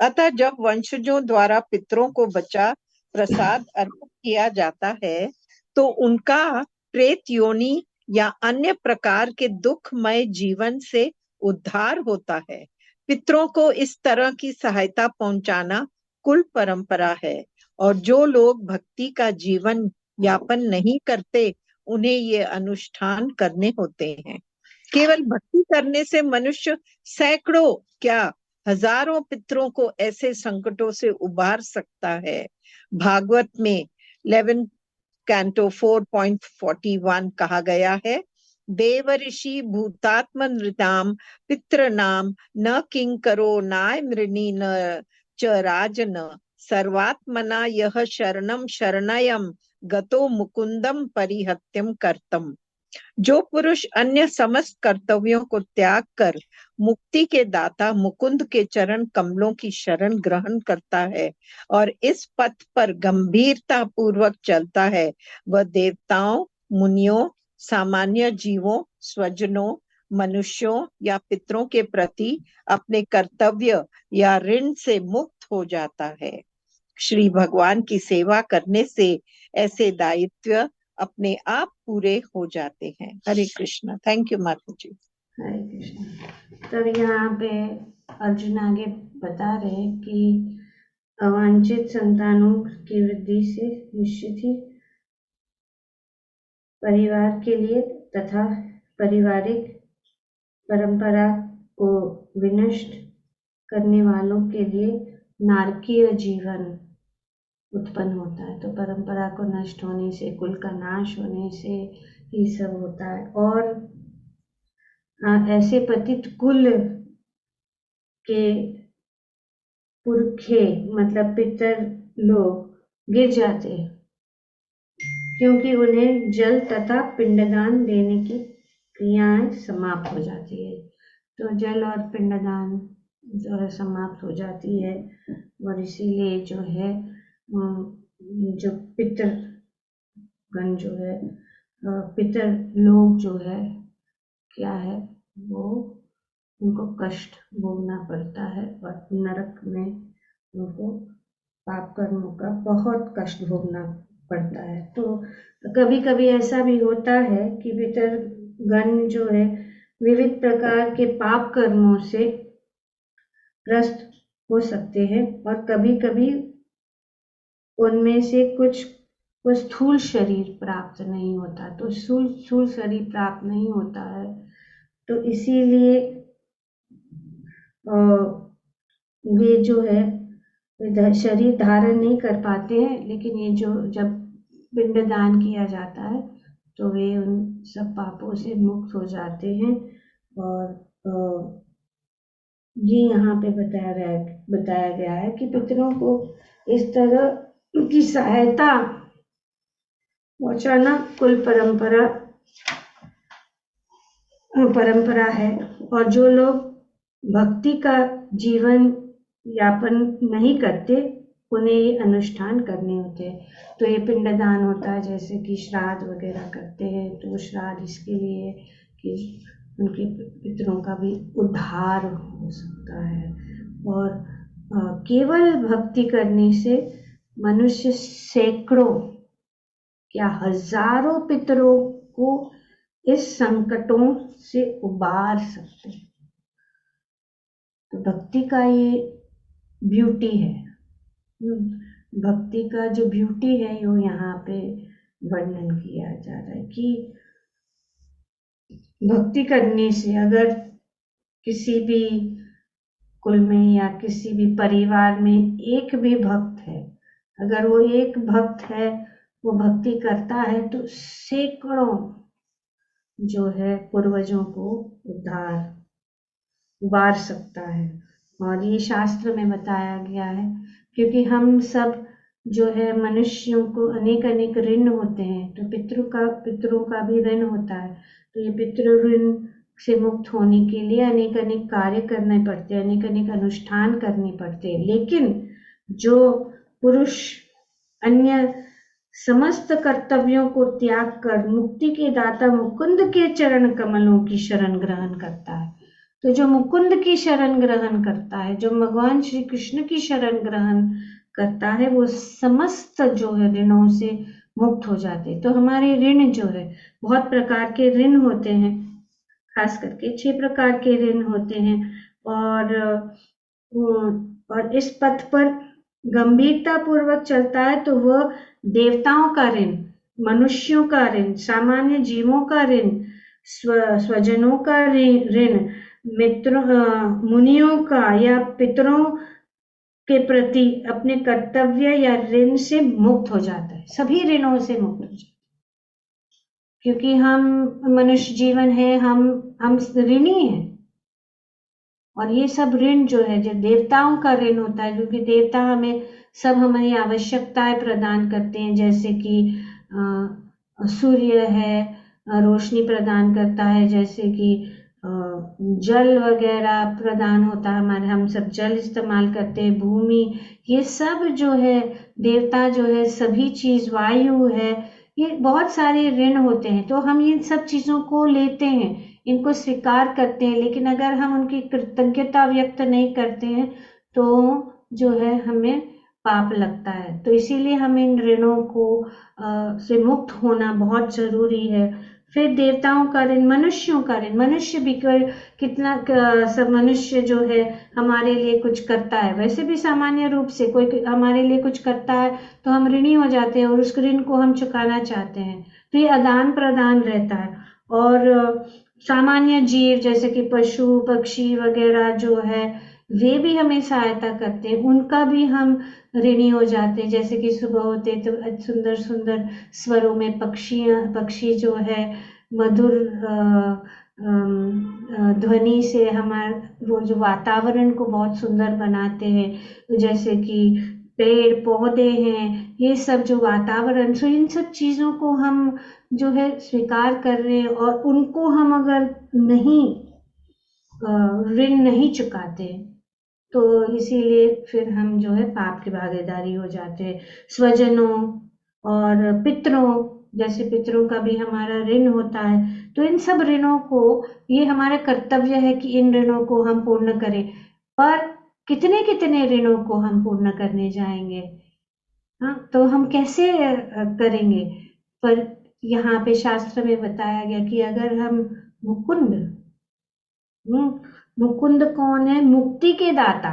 अतः जब वंशजों द्वारा पितरों को बचा प्रसाद अर्पित किया जाता है तो उनका प्रेत योनि या अन्य प्रकार के दुखमय जीवन से उद्धार होता है। पितरों को इस तरह की सहायता पहुंचाना कुल परंपरा है और जो लोग भक्ति का जीवन यापन नहीं करते उन्हें ये अनुष्ठान करने होते हैं। केवल भक्ति करने से मनुष्य सैकड़ों क्या हजारों पितरों को ऐसे संकटों से उबार सकता है। भागवत में 11 कैंटो 4.41 कहा गया है, देव ऋषि भूतात्म नृताम पितृनाम न किंकरो नाय मृणी न च राजन सर्वात्मना यह शरणम शरणयम गतो मुकुंदम परिहत्यम कर्तम। जो पुरुष अन्य समस्त कर्तव्यों को त्याग कर मुक्ति के दाता मुकुंद के चरण कमलों की शरण ग्रहण करता है और इस पथ पर गंभीरता पूर्वक चलता है, वह देवताओं, मुनियों, सामान्य जीवों, स्वजनों, मनुष्यों या पितरों के प्रति अपने कर्तव्य या ऋण से मुक्त हो जाता है। श्री भगवान की सेवा करने से ऐसे दायित्व अपने आप पूरे हो जाते हैं। हरे कृष्ण। थैंक यू माता जी। हरे कृष्ण। तब यहाँ पे अर्जुन आगे बता रहे हैं कि अवांछित संतानों की वृद्धि से निश्चित ही परिवार के लिए तथा पारिवारिक परंपरा को विनष्ट करने वालों के लिए नारकीय जीवन उत्पन्न होता है। तो परंपरा को नष्ट होने से, कुल का नाश होने से ही सब होता है और ऐसे पतित कुल के पुरखे मतलब पितर लोग गिर जाते हैं क्योंकि उन्हें जल तथा पिंडदान देने की क्रियाएं समाप्त हो जाती है। तो जल और पिंडदान जो है समाप्त हो जाती है और इसीलिए जो है जो पितरगण जो है पितर लोग जो है क्या है वो उनको कष्ट भोगना पड़ता है और नरक में उनको पाप कर्मों का बहुत कष्ट भोगना पड़ता है। तो कभी कभी ऐसा भी होता है कि पितरगण जो है विविध प्रकार के पाप कर्मों से ग्रस्त हो सकते हैं और कभी कभी उनमें से कुछ को स्थूल शरीर प्राप्त नहीं होता, तो स्थूल शरीर प्राप्त नहीं होता है, तो इसीलिए वे जो है शरीर धारण नहीं कर पाते हैं। लेकिन ये जो जब पिंडदान किया जाता है तो वे उन सब पापों से मुक्त हो जाते हैं। और ये यहाँ पे बताया गया है कि पितरों को इस तरह की सहायता पहुंचाना कुल परंपरा है। और जो लोग भक्ति का जीवन यापन नहीं करते उन्हें ये अनुष्ठान करने होते हैं। तो ये पिंडदान होता है, जैसे कि श्राद्ध वगैरह करते हैं, तो वो श्राद्ध इसके लिए कि उनके पितरों का भी उद्धार हो सकता है। और केवल भक्ति करने से मनुष्य सैकड़ों क्या हजारों पितरों को इस संकटों से उबार सकते हैं। तो भक्ति का ये ब्यूटी है, भक्ति का जो ब्यूटी है वो यहाँ पे वर्णन किया जा रहा है कि भक्ति करने से अगर किसी भी कुल में या किसी भी परिवार में एक भी भक्त है, अगर वो एक भक्त है वो भक्ति करता है तो सैकड़ों जो है पूर्वजों को उबार सकता है। और ये शास्त्र में बताया गया है, क्योंकि हम सब जो है मनुष्यों को अनेक अनेक ऋण होते हैं, तो पितरों का भी ऋण होता है। तो ये पितृ ऋण से मुक्त होने के लिए अनेक अनेक कार्य करने पड़ते हैं, अनेक अनेक अनुष्ठान करने पड़ते हैं। लेकिन जो पुरुष अन्य समस्त कर्तव्यों को त्याग कर मुक्ति के दाता मुकुंद के चरण कमलों की शरण ग्रहण करता है, तो जो मुकुंद की शरण ग्रहण करता है, जो भगवान श्री कृष्ण की शरण ग्रहण करता है, वो समस्त जो है ऋणों से मुक्त हो जाते हैं। तो हमारे ऋण जो है बहुत प्रकार के ऋण होते हैं, खास करके 6 प्रकार के ऋण होते हैं। और इस पथ पर गंभीरता पूर्वक चलता है तो वह देवताओं का ऋण, मनुष्यों का ऋण, सामान्य जीवों का ऋण, स्वजनों का ऋण, मित्रों मुनियों का या पितरों के प्रति अपने कर्तव्य या ऋण से मुक्त हो जाता है, सभी ऋणों से मुक्त हो जाता है। क्योंकि हम मनुष्य जीवन है, हम ऋणी हैं। और ये सब ऋण जो है जो देवताओं का ऋण होता है, क्योंकि देवता हमें सब हमारी आवश्यकताएं प्रदान करते हैं, जैसे कि सूर्य है रोशनी प्रदान करता है, जैसे कि जल वगैरह प्रदान होता है, हमारे हम सब जल इस्तेमाल करते हैं, भूमि, ये सब जो है देवता जो है, सभी चीज, वायु है, ये बहुत सारे ऋण होते हैं। तो हम इन सब चीजों को लेते हैं, इनको स्वीकार करते हैं, लेकिन अगर हम उनकी कृतज्ञता व्यक्त नहीं करते हैं तो जो है हमें पाप लगता है। तो इसीलिए हमें इन ऋणों को से मुक्त होना बहुत जरूरी है। फिर देवताओं का ऋण, मनुष्यों का ऋण, मनुष्य भी कितना सब मनुष्य जो है हमारे लिए कुछ करता है, वैसे भी सामान्य रूप से कोई हमारे लिए कुछ करता है तो हम ऋणी हो जाते हैं और उस ऋण को हम चुकाना चाहते हैं। तो ये आदान प्रदान रहता है। और सामान्य जीव जैसे कि पशु पक्षी वगैरह जो है वे भी हमें सहायता करते हैं, उनका भी हम ऋणी हो जाते हैं। जैसे कि सुबह होते तो सुंदर सुंदर स्वरों में पक्षी जो है मधुर ध्वनि से हमारे वो जो वातावरण को बहुत सुंदर बनाते हैं, जैसे कि पेड़ पौधे हैं, ये सब जो वातावरण, सो इन सब चीजों को हम जो है स्वीकार कर रहे हैं और उनको हम अगर नहीं ऋण नहीं चुकाते तो इसीलिए फिर हम जो है पाप की भागीदारी हो जाते हैं। स्वजनों और पितरों, जैसे पितरों का भी हमारा ऋण होता है, तो इन सब ऋणों को, ये हमारा कर्तव्य है कि इन ऋणों को हम पूर्ण करें। पर कितने कितने ऋणों को हम पूर्ण करने जाएंगे? हाँ, तो हम कैसे करेंगे? पर यहाँ पे शास्त्र में बताया गया कि अगर हम मुकुंद, मुकुंद कौन है? मुक्ति के दाता।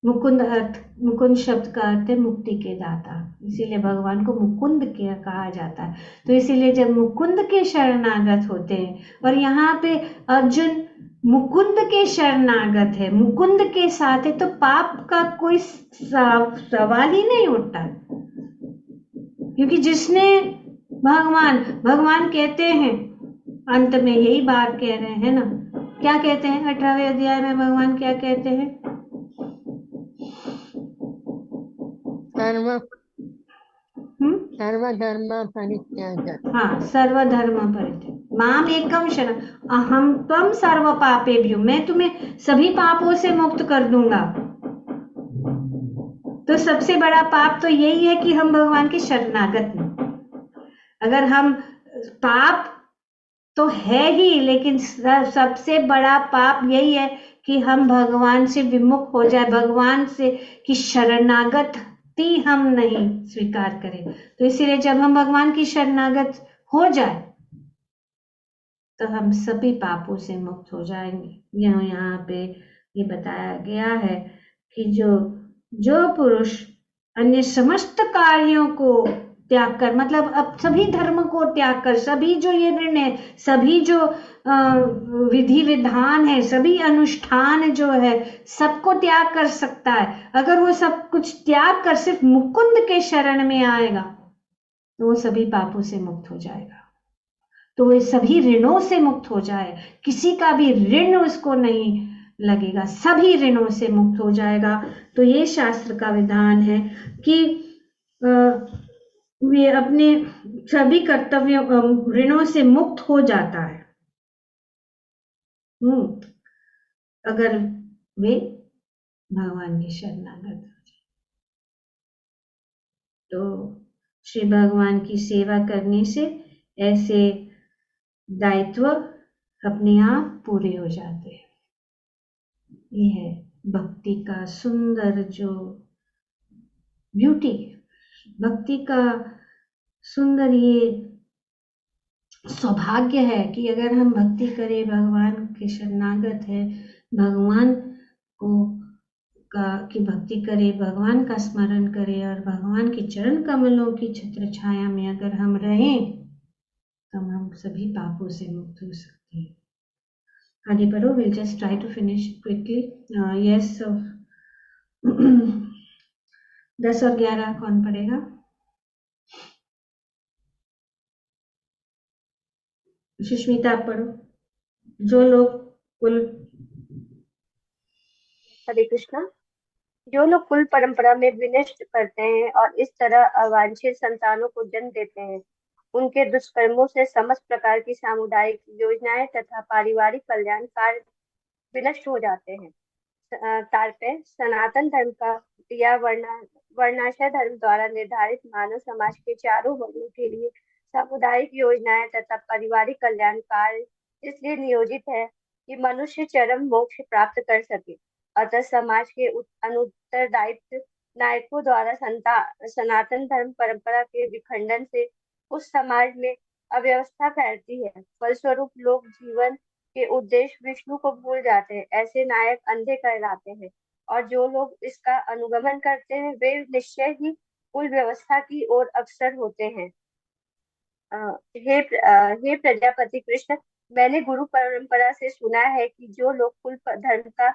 मुकुंद शब्द का अर्थ है मुक्ति के दाता, इसीलिए भगवान को मुकुंद के कहा जाता है। तो इसीलिए जब मुकुंद के शरणागत होते हैं, और यहाँ पे अर्जुन मुकुंद के शरणागत है, मुकुंद के साथ है, तो पाप का कोई सवाल ही नहीं उठता, क्योंकि जिसने भगवान कहते हैं, अंत में यही बात कह रहे हैं ना, क्या कहते हैं 18वें अध्याय में भगवान क्या कहते हैं? सर्वधर्म परित्याग। हाँ, सर्वधर्म परित्याग, माम एकम शरण अहम त्वम सर्व पापेभ्यो, मैं तुम्हें सभी पापों से मुक्त कर दूंगा। तो सबसे बड़ा पाप तो यही है कि हम भगवान के शरणागत हैं। अगर हम पाप तो है ही, लेकिन सबसे बड़ा पाप यही है कि हम भगवान से विमुख हो जाए, भगवान से की शरणागति हम नहीं स्वीकार करें। तो इसीलिए जब हम भगवान की शरणागत हो जाए तो हम सभी पापों से मुक्त हो जाएंगे। यहाँ पे ये बताया गया है कि जो पुरुष अन्य समस्त कार्यों को त्याग कर, मतलब अब सभी धर्म को त्याग कर, सभी जो ये ऋण है, सभी जो विधि विधान है, सभी अनुष्ठान जो है, सबको त्याग कर सकता है। अगर वो सब कुछ त्याग कर सिर्फ मुकुंद के शरण में आएगा तो वो सभी पापों से मुक्त हो जाएगा, तो वो सभी ऋणों से मुक्त हो जाए, किसी का भी ऋण उसको नहीं लगेगा, सभी ऋणों से मुक्त हो जाएगा। तो ये शास्त्र का विधान है कि वे अपने सभी कर्तव्यों ऋणों से मुक्त हो जाता है, अगर वे भगवान के शरणागत हो जाए। तो श्री भगवान की सेवा करने से ऐसे दायित्व अपने आप पूरे हो जाते हैं। ये है भक्ति का सुंदर जो ब्यूटी, भक्ति का सुंदर ये सौभाग्य है कि अगर हम भक्ति करें, भगवान के शरणागत है, भगवान को की भक्ति करें, भगवान का स्मरण करें और भगवान के चरण कमलों की छत्र छाया में अगर हम रहें तो हम सभी पापों से मुक्त हो सकते हैं। आगे बढ़ो, we'll just try to finish quickly. Yes, so 10 और 11 कौन पढ़ेगा? सुष्मिता आप पढ़ो। जो लोग कुल, हरे कृष्णा, जो लोग कुल परंपरा में विनष्ट करते हैं और इस तरह अवांछित संतानों को जन्म देते हैं, उनके दुष्कर्मों से समस्त प्रकार की सामुदायिक योजनाएं तथा पारिवारिक कल्याण कार्य विनष्ट हो जाते हैं। तात्पर्य, सनातन धर्म का या वर्णाश्रम धर्म द्वारा निर्धारित मानव समाज के चारों वर्गों के लिए सामुदायिक योजनाएं तथा पारिवारिक कल्याण कार्य इसलिए नियोजित है कि मनुष्य चरम मोक्ष प्राप्त कर सके। अतः समाज के अनुत्तरदायित्व नायकों द्वारा सनातन धर्म परंपरा के विखंडन से उस समाज में अव्यवस्था फैलती है। फलस्वरूप लोग जीवन के उद्देश्य विष्णु को भूल जाते हैं। ऐसे नायक अंधे कहलाते हैं, और जो लोग इसका अनुगमन करते हैं वे निश्चय ही कुल व्यवस्था की ओर अग्रसर होते हैं। हे प्रजापति कृष्ण, मैंने गुरु परंपरा से सुना है कि जो लोग कुल धर्म का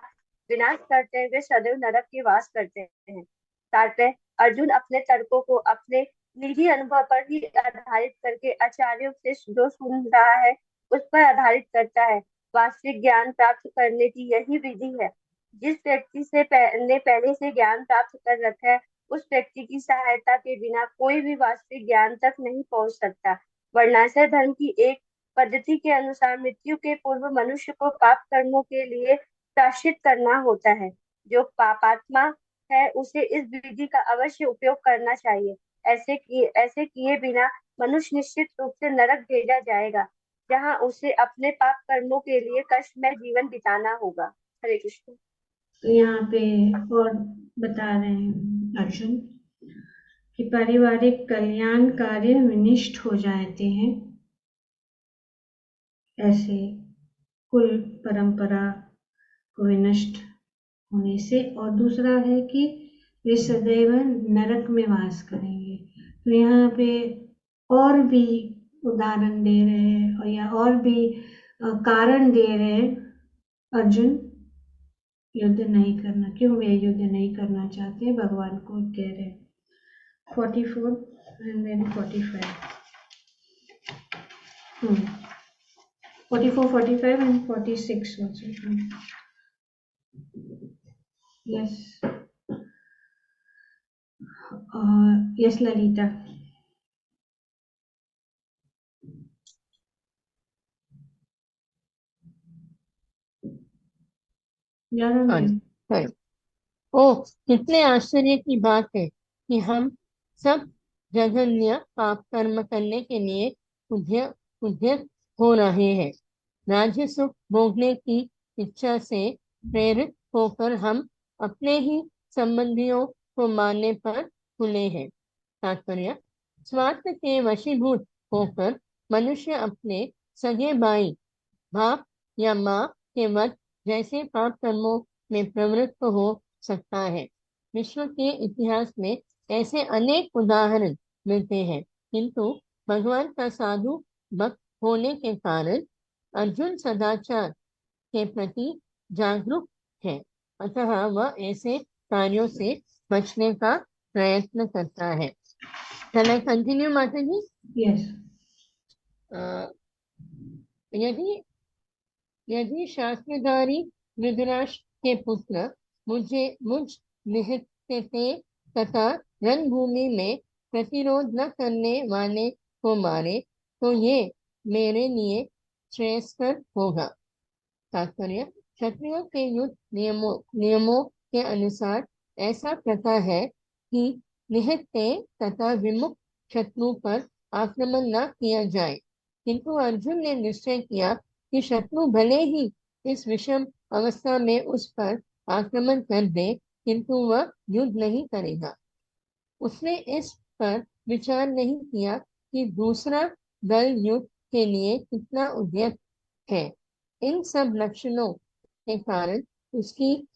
विनाश करते हैं वे सदैव नरक के वास करते हैं। तात्पर्य, अर्जुन अपने तर्कों को अपने निजी अनुभव पर ही आधारित करके आचार्यों से जो सुन रहा है उस पर आधारित करता है। वास्तविक ज्ञान प्राप्त करने की यही विधि है। जिस व्यक्ति से ने पहले से ज्ञान प्राप्त कर रखा है उस व्यक्ति की सहायता के बिना कोई भी वास्तविक ज्ञान तक नहीं पहुंच सकता। वर्णाश्रम धर्म की एक पद्धति के अनुसार मृत्यु के पूर्व मनुष्य को पाप कर्मों के लिए प्रायश्चित करना होता है। जो पापात्मा है उसे इस विधि का अवश्य उपयोग करना चाहिए। ऐसे किए बिना मनुष्य निश्चित रूप से नरक भेजा जाएगा, जहाँ उसे अपने पाप कर्मों के लिए कष्टमय जीवन बिताना होगा। हरे कृष्ण। तो यहाँ पे और बता रहे हैं अर्जुन कि पारिवारिक कल्याण कार्य विनिष्ट हो जाते हैं, ऐसे कुल परंपरा को विनष्ट होने से। और दूसरा है कि वे सदैव नरक में वास करेंगे। तो यहाँ पे और भी उदाहरण दे रहे हैं और या और भी कारण दे रहे हैं अर्जुन युद्ध नहीं करना, क्यों वे युद्ध नहीं करना चाहते, भगवान को कह रहे हैं। 44 and then 45 44, 45 and 46 also. Yes. Yes, Lalita. ओह, कितने आश्चर्य की बात है कि हम सब जघन्य पाप कर्म करने के लिए उद्यत हो रहे हैं। राज्य सुख भोगने की इच्छा से प्रेरित होकर हम अपने ही संबंधियों को मारने पर खुले हैं। तात्पर्य, स्वार्थ के वशीभूत होकर मनुष्य अपने सगे भाई, बाप या माँ के वध जैसे पाप कर्मों में प्रवृत्त हो सकता है। विश्व के इतिहास में ऐसे अनेक उदाहरण मिलते हैं, किंतु भगवान का साधु भक्त होने के कारण अर्जुन सदाचार के प्रति जागरूक है, अतः वह ऐसे कार्यों से बचने का प्रयत्न करता है। Can I continue, माताजी? Yes. यदि शास्त्रधारी धृतराष्ट्र के पुत्र मुझ निहत्थे तथा रणभूमि में प्रतिरोध न करने वाले को मारे तो ये मेरे लिए श्रेयस्कर होगा। तात्पर्य, क्षत्रियों के युद्ध नियमों के अनुसार ऐसा प्रथा है कि निहत्थे तथा विमुक्त शत्रु पर आक्रमण न किया जाए, किंतु अर्जुन ने निश्चय किया कि शत्रु भले ही इस विषम अवस्था में उस पर आक्रमण कर दे, किंतु वह युद्ध नहीं करेगा। उसने इस पर विचार नहीं किया कि दूसरा दल युद्ध के लिए कितना उद्यत है। इन सब लक्षणों के कारण उसकी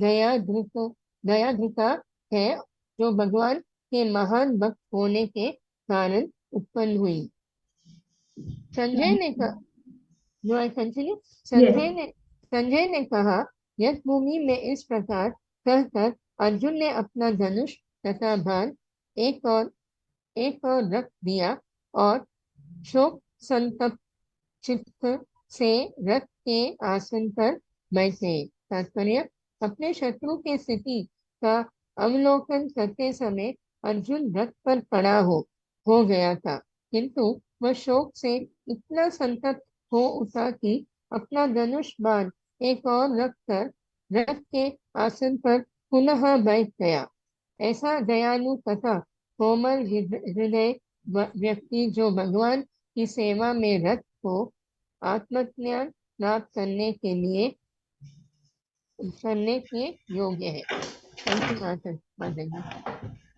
दयाद्रता है, जो भगवान के महान भक्त होने के कारण उत्पन्न हुई। संजय ने कहा, यस भूमि में इस प्रकार कहकर अर्जुन ने अपना धनुष तथा बाण एक और रख दिया और शोक संतप्त चित्त से रथ के आसन पर बैठे। तात्पर्य, अपने शत्रु के स्थिति का अवलोकन करते समय अर्जुन रथ पर पड़ा हो गया था, किंतु वह शोक से इतना संतप्त हो उठा कि अपना धनुष बाण एक और रखकर रथ के आसन पर पुनः बैठ गया। ऐसा दयालु तथा कोमल हृदय व्यक्ति जो भगवान की सेवा में रत हो, आत्मज्ञान प्राप्त करने के योग्य है।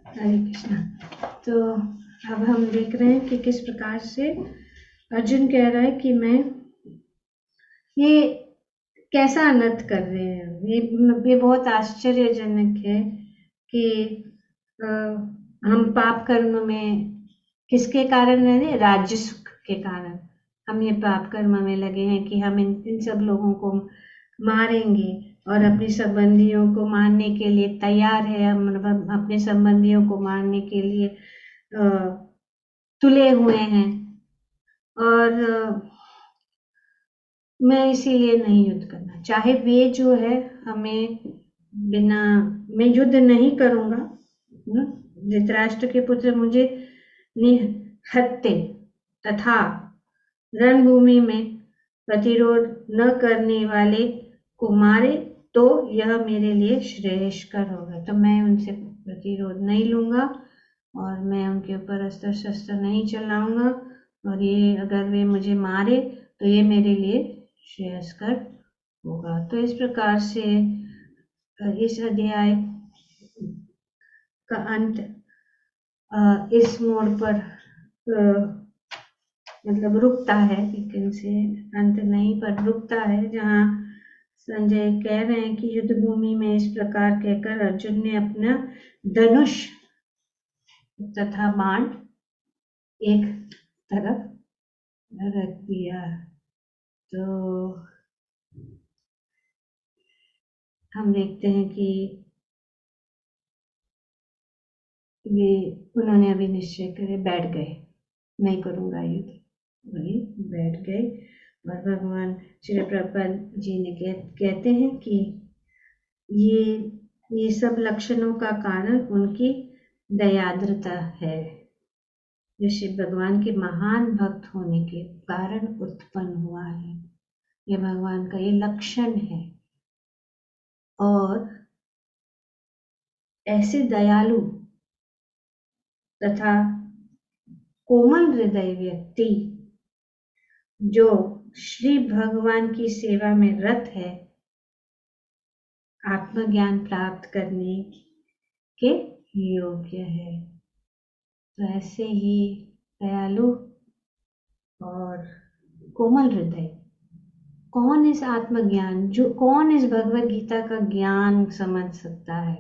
हरे कृष्णा। तो अब हम देख रहे हैं कि किस प्रकार से अर्जुन कह रहा है कि मैं ये कैसा अनर्थ कर रहे हैं। ये बहुत आश्चर्यजनक है कि हम पाप कर्म में किसके कारण रहे, राज्य सुख के कारण हम ये पाप कर्म में लगे हैं कि हम इन सब लोगों को मारेंगे और अपने संबंधियों को मारने के लिए तैयार है। हम अपने संबंधियों को मारने के लिए तुले हुए हैं और मैं इसीलिए नहीं युद्ध करना, चाहे वे जो है हमें बिना, मैं युद्ध नहीं करूंगा। धृतराष्ट्र के पुत्र मुझे निहत्थे तथा रणभूमि में प्रतिरोध न करने वाले को मारे तो यह मेरे लिए श्रेयस्कर होगा। तो मैं उनसे प्रतिरोध नहीं लूंगा और मैं उनके ऊपर अस्त्र शस्त्र नहीं चलाऊंगा, और ये अगर वे मुझे मारे तो ये मेरे लिए श्रेयस्कर होगा। तो इस प्रकार से इस अध्याय का अंत इस मोड़ पर मतलब रुकता है, लेकिन से अंत नहीं पर रुकता है, जहाँ संजय कह रहे हैं कि युद्ध भूमि में इस प्रकार कहकर अर्जुन ने अपना धनुष तथा बाण एक तरफ रख दिया। तो हम देखते हैं कि वे उन्होंने अभी निश्चय करे, बैठ गए, नहीं करूंगा युद्ध, वही बैठ गए। और भगवान श्री प्रभुपाद जी ने कहते हैं कि ये सब लक्षणों का कारण उनकी दयाद्रता है, जो शिव भगवान के महान भक्त होने के कारण उत्पन्न हुआ है। ये भगवान का ये लक्षण है। और ऐसे दयालु तथा कोमल हृदय व्यक्ति जो श्री भगवान की सेवा में रत है, आत्मज्ञान प्राप्त करने के योग्य है। तो ऐसे ही दयालु और कोमल हृदय, कौन इस आत्मज्ञान, जो कौन इस भगवत गीता का ज्ञान समझ सकता है?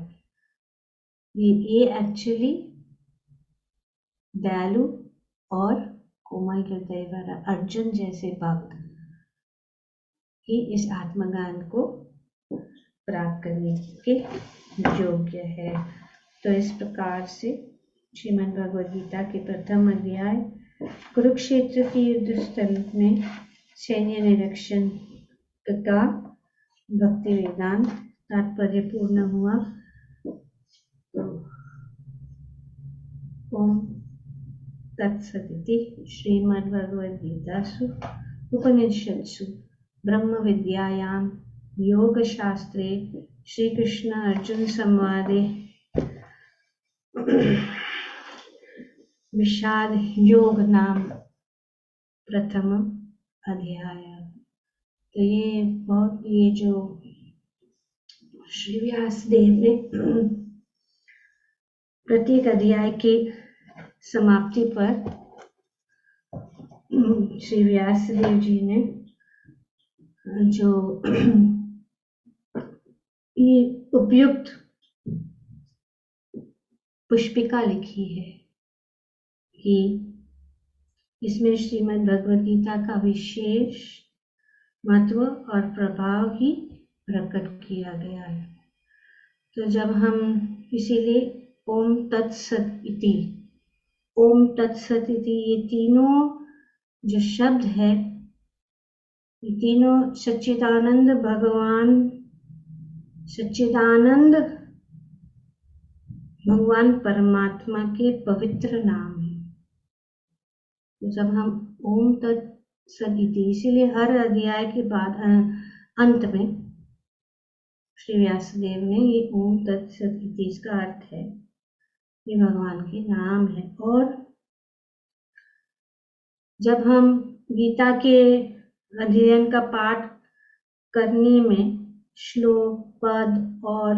ये एक्चुअली दयालु और कोमल हृदय वाला अर्जुन जैसे भक्त ही इस आत्मज्ञान को प्राप्त करने के योग्य है। तो इस प्रकार से श्रीमद् भगवद गीता के प्रथम अध्याय कुरुक्षेत्र की युद्ध स्थल में सैन्य निरीक्षण का भक्ति वेदांत तात्पर्य पूर्ण हुआ। तो ओम तत्सदिति श्रीमद् भगवद गीतासु उपनिषत्सु ब्रह्म विद्यायां योग शास्त्रे श्री कृष्ण अर्जुन संवादे विषाद योग नाम प्रथम अध्याय। तो ये जो श्री व्यास देव ने प्रत्येक अध्याय की समाप्ति पर श्री व्यास देव जी ने जो ये उपयुक्त पुष्पिका लिखी है कि इसमें श्रीमद् भगवद गीता का विशेष महत्व और प्रभाव ही प्रकट किया गया है। तो जब हम इसीलिए ओम तत्सत इति, ओम तत्सत इति, ये तीनों जो शब्द है, ये तीनों सच्चिदानंद भगवान परमात्मा के पवित्र नाम है। तो जब हम ओम तत्सत इति, इसीलिए हर अध्याय के बाद अंत में श्री व्यासदेव ने ये ओम तत्सत इति, इसका अर्थ है ये भगवान के नाम है। और जब हम गीता के अध्ययन का पाठ करने में श्लोक, पद और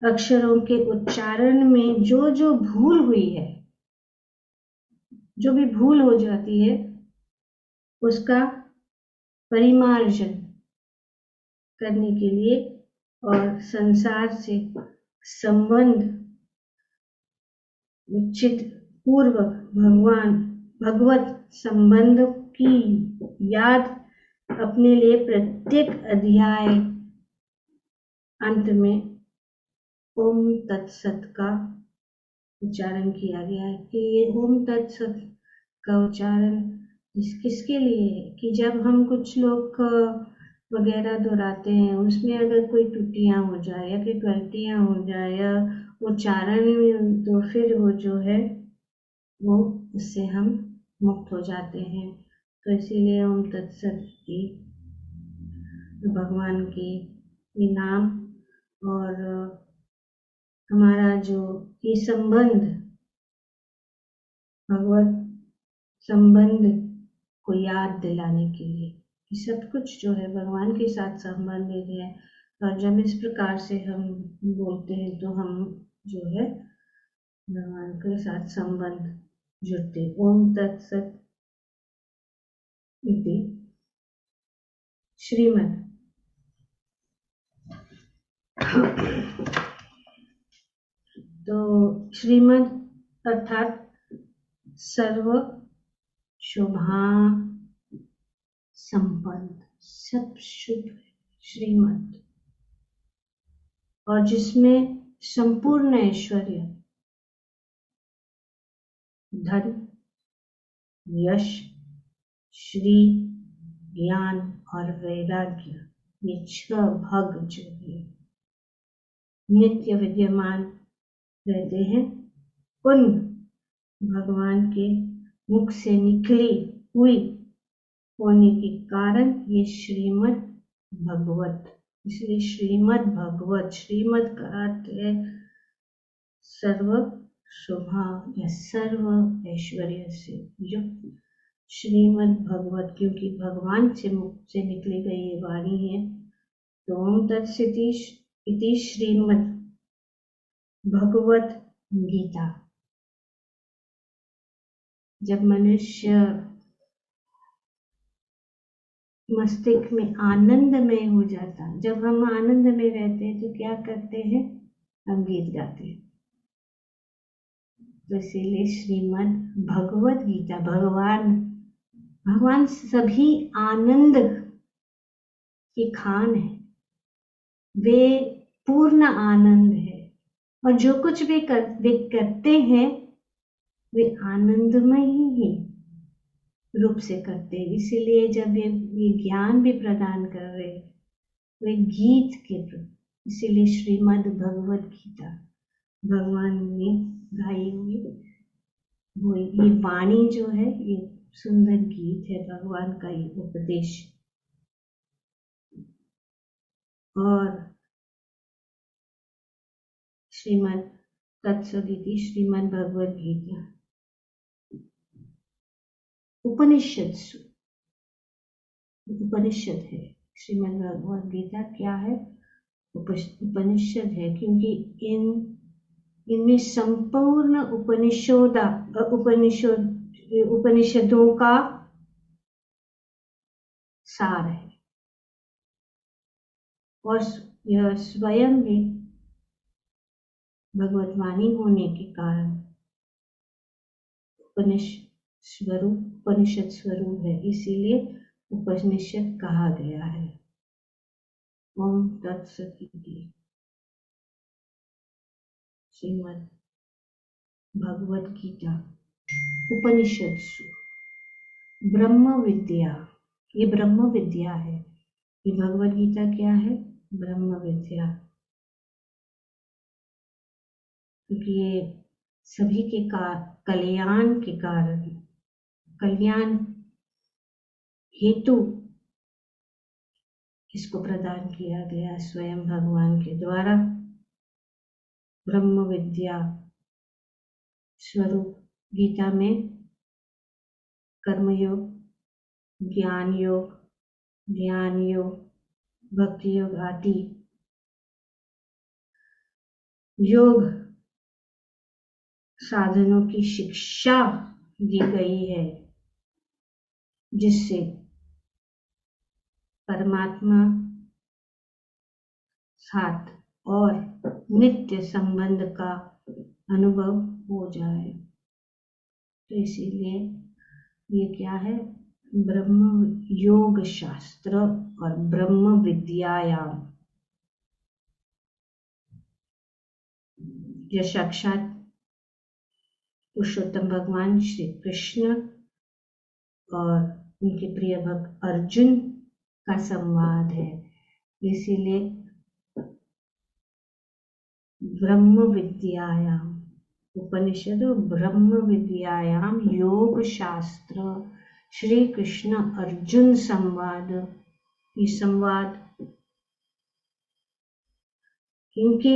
अक्षरों के उच्चारण में जो जो भूल हुई है, जो भी भूल हो जाती है, उसका परिमार्जन करने के लिए और संसार से संबंध विच्छेद पूर्वक भगवत संबंध की याद अपने लिए प्रत्येक अध्याय अंत में ओम तत्सत का उच्चारण किया गया है। कि ये ओम तत्सत का उच्चारण किसके लिए है? कि जब हम कुछ श्लोक वगैरह दोहराते हैं, उसमें अगर कोई त्रुटियां हो जाए या फिर गलतियां हो जाए या उच्चारण में, तो फिर वो जो है वो उससे हम मुक्त हो जाते हैं। तो इसीलिए ओम तत्सत की भगवान के ये नाम और हमारा जो ये संबंध, भगवत संबंध को याद दिलाने के लिए, कि सब कुछ जो है भगवान के साथ संबंधित है। और जब इस प्रकार से हम बोलते हैं तो हम जो है भगवान के साथ संबंध जुड़ते। ओम तत्सत इति श्रीमद्। तो श्रीमद् अर्थात सर्व शोभा संपन्न, सब शुभ श्रीमद्, और जिसमें संपूर्ण ऐश्वर्य, धन, यश, श्री, ज्ञान और वैराग्य, ये 6 भग जो है नित्य विद्यमान रहते हैं, उन भगवान के मुख से निकली हुई होने के कारण ये श्रीमद् भगवत, इसलिए श्रीमद् भगवत, श्रीमद् का अर्थ है सर्व शोभा या सर्व ऐश्वर्य से युक्त श्रीमद् भगवत, क्योंकि भगवान से मुख से निकली गई ये वाणी है। तो ओम तत्सत इति श्रीमद् भगवत गीता। जब मनुष्य मस्तिष्क में आनंदमय हो जाता, जब हम आनंद में रहते हैं तो क्या करते हैं, हम गीत गाते हैं। तो इसीलिए श्रीमद् भगवत गीता, भगवान सभी आनंद की खान है, वे पूर्ण आनंद है, और जो कुछ वे करते हैं वे आनंदमय ही रूप से करते हैं। इसीलिए जब ये ज्ञान भी प्रदान कर रहे वे गीत के प्रति, इसीलिए श्रीमद् भगवत गीता भगवान ने गाई हुई वो ये वाणी जो है, ये सुंदर गीत है भगवान का ये उपदेश। और श्रीमद् तत्सत इति श्रीमद् भगवत गीता उपनिषद है। श्रीमद् भगवत गीता क्या है, उपनिषद है, क्योंकि इनमें संपूर्ण उपनिषदों का सार है, और यह स्वयं भी भगवतवाणी होने के कारण उपनिषद स्वरूप है, इसीलिए उपनिषद कहा गया है। ओम तत्सत इति श्रीमद् भगवत गीता उपनिषद ब्रह्म विद्या, ये ब्रह्म विद्या है। ये भगवत गीता क्या है, ब्रह्म विद्या, क्योंकि ये सभी के कल्याण के कारण, कल्याण हेतु इसको प्रदान किया गया स्वयं भगवान के द्वारा। ब्रह्म विद्या स्वरूप गीता में कर्मयोग, ज्ञान योग, ध्यान योग, भक्ति योग आदि योग साधनों की शिक्षा दी गई है, जिससे परमात्मा साथ और नित्य संबंध का अनुभव हो जाए। तो इसीलिए ये क्या है, ब्रह्म योग शास्त्र और ब्रह्म विद्यायाम, जो साक्षात पुरुषोत्तम भगवान श्री कृष्ण और उनके प्रिय भक्त अर्जुन का संवाद है। इसीलिए ब्रह्म विद्यायाम उपनिषद, ब्रह्म विद्यायाम योग शास्त्र, श्री कृष्ण अर्जुन संवाद, ये संवाद क्योंकि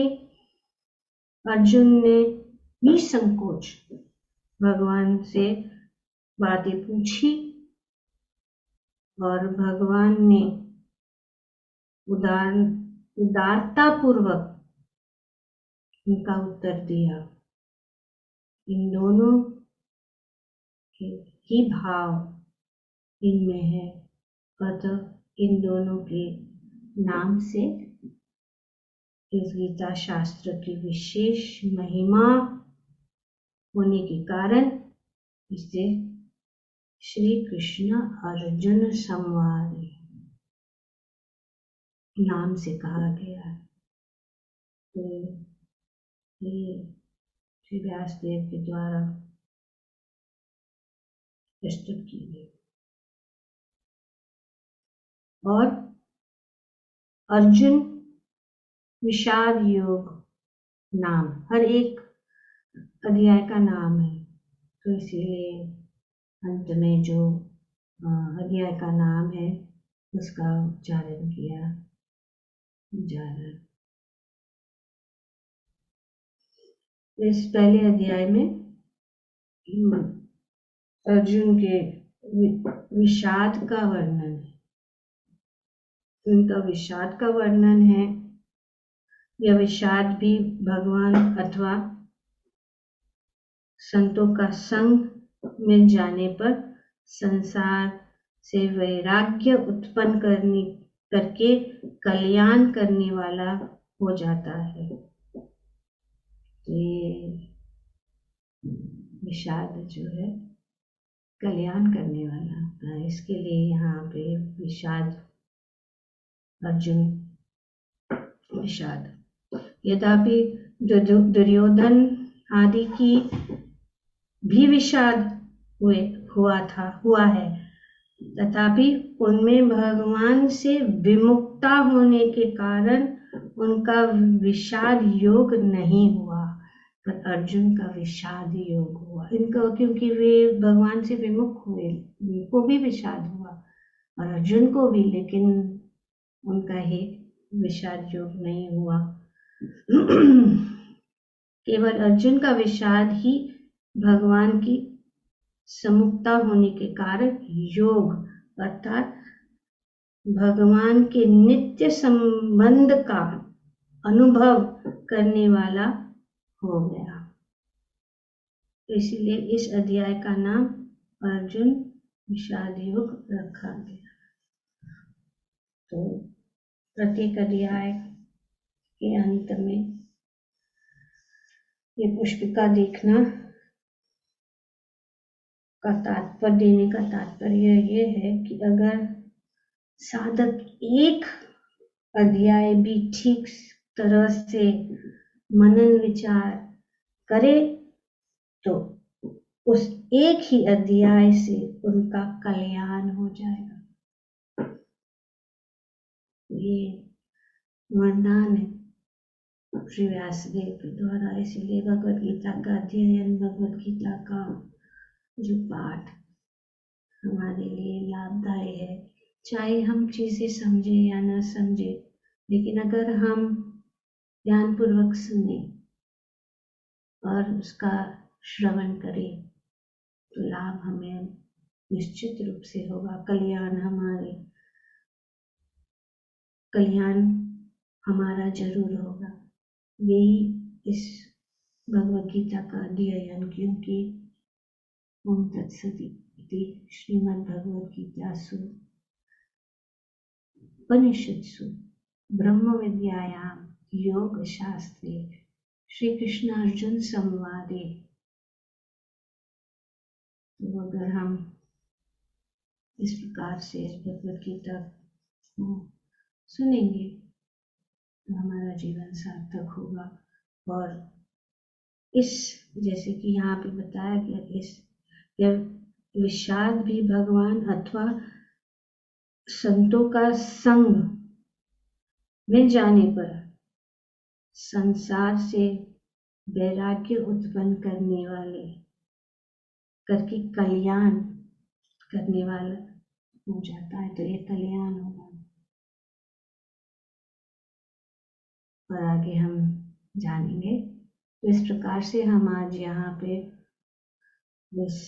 अर्जुन ने निसंकोच भगवान से बातें पूछी और भगवान ने उदारता पूर्वक उनका उत्तर दिया। इन दोनों के ही भाव इनमें है, अतः इन दोनों के नाम से इस गीता शास्त्र की विशेष महिमा होने के कारण इसे श्री कृष्ण अर्जुन संवाद नाम से कहा गया। तो ये श्री व्यासदेव के द्वारा प्रस्तुत की गई। और अर्जुन विषाद योग नाम हर एक अध्याय का नाम है, तो इसीलिए अंत में जो अध्याय का नाम है उसका उच्चारण किया जा रहा है। इस पहले अध्याय में अर्जुन के विषाद का वर्णन है, उनका विषाद का वर्णन है। यह विषाद भी भगवान अथवा संतों का संग मिल जाने पर संसार से वैराग्य उत्पन्न करके कल्याण करने वाला हो जाता है। ये विषाद जो है कल्याण करने वाला होता है, इसके लिए यहाँ पे विषाद अर्जुन विषाद। यद्यपि दुर्योधन आदि की भी विषाद हुआ है, तथापि उनमें भगवान से विमुक्ता होने के कारण उनका विषाद योग नहीं हुआ, पर अर्जुन का विषाद योग हुआ। इनका क्योंकि वे भगवान से विमुख हुए, उनको भी विषाद हुआ और अर्जुन को भी, लेकिन उनका ही विषाद योग नहीं हुआ। केवल अर्जुन का विषाद ही भगवान की समुक्ता होने के कारण योग अर्थात भगवान के नित्य संबंध का अनुभव करने वाला हो गया। इसलिए इस अध्याय का नाम अर्जुन विषाद योग रखा गया। तो प्रत्येक अध्याय के अंत में ये पुष्पिका देखना का तात्पर्य देने का तात्पर्य ये है कि अगर साधक एक अध्याय भी ठीक तरह से मनन विचार करे तो उस एक ही अध्याय से उनका कल्याण हो जाएगा। ये वरदान है श्री व्यासदेव के द्वारा। इसीलिए भगवद गीता का अध्ययन, भगवद गीता का जो पाठ हमारे लिए लाभदायी है, चाहे हम चीजें समझे या न समझे, लेकिन अगर हम ध्यानपूर्वक सुने और उसका श्रवण करें तो लाभ हमें निश्चित रूप से होगा। कल्याण हमारा जरूर होगा। यही इस भगवद गीता का अध्ययन, क्योंकि ओम तत्सदिति श्रीमद् भगवद गीतासु उपनिषत्सु ब्रह्म विद्यायां योग शास्त्रे श्री कृष्ण अर्जुन संवादे। तो अगर हम इस प्रकार से भगवद गीता को सुनेंगे तो हमारा जीवन सार्थक होगा। और इस जैसे कि यहाँ पे बताया गया, इस विषाद भी भगवान अथवा संतों का संग मिल जाने पर संसार से वैराग्य उत्पन्न करके कल्याण करने वाला हो जाता है। तो ये कल्याण होगा। और आगे हम जानेंगे। तो इस प्रकार से हम आज यहाँ पे इस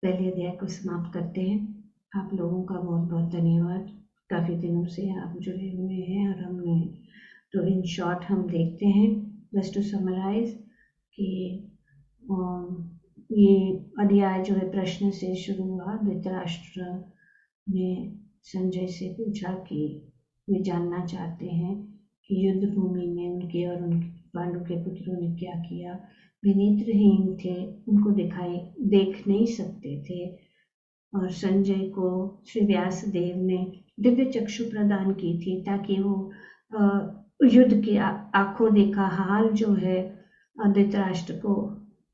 पहले अध्याय को समाप्त करते हैं। आप लोगों का बहुत बहुत धन्यवाद। काफी दिनों से आप जुड़े हुए हैं और हमने तो इन शॉर्ट हम देखते हैं जस्ट टू समराइज कि ये अध्याय जो है प्रश्न से शुरू हुआ। धृतराष्ट्र ने संजय से पूछा कि वे जानना चाहते हैं कि युद्ध भूमि में उनके और उनके पांडु के पुत्रों ने क्या किया। वे नेत्रहीन थे, उनको देख नहीं सकते थे, और संजय को श्री व्यास देव ने दिव्य चक्षु प्रदान की थी ताकि वो युद्ध के आंखों देखा हाल जो है धृतराष्ट्र को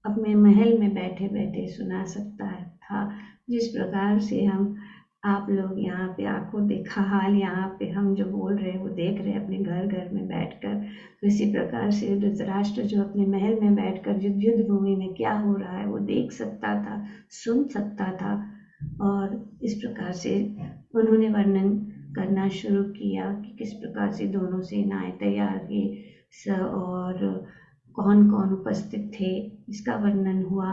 अपने महल में बैठे बैठे सुना सकता था। जिस प्रकार से हम आप लोग यहाँ पे आंखों देखा हाल यहाँ पे हम जो बोल रहे हैं वो देख रहे हैं अपने घर घर में बैठकर, तो इसी प्रकार से धृतराष्ट्र जो अपने महल में बैठकर युद्ध भूमि में क्या हो रहा है वो देख सकता था, सुन सकता था। और इस प्रकार से उन्होंने वर्णन करना शुरू किया कि किस प्रकार से दोनों सेनाएं तैयार हुई और कौन कौन उपस्थित थे, इसका वर्णन हुआ।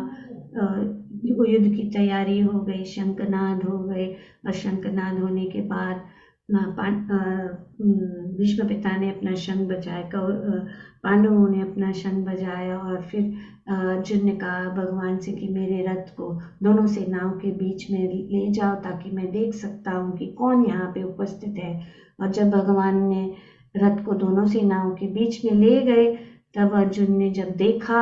युद्ध की तैयारी हो गई, शंखनाद हो गए, और शंखनाद होने के बाद भीष्म पिता ने अपना शंख बजाया, पांडवों ने अपना शंख बजाया, और फिर अर्जुन ने कहा भगवान से कि मेरे रथ को दोनों सेनाओं के बीच में ले जाओ ताकि मैं देख सकता हूँ कि कौन यहाँ पे उपस्थित है। और जब भगवान ने रथ को दोनों सेनाओं के बीच में ले गए तब अर्जुन ने जब देखा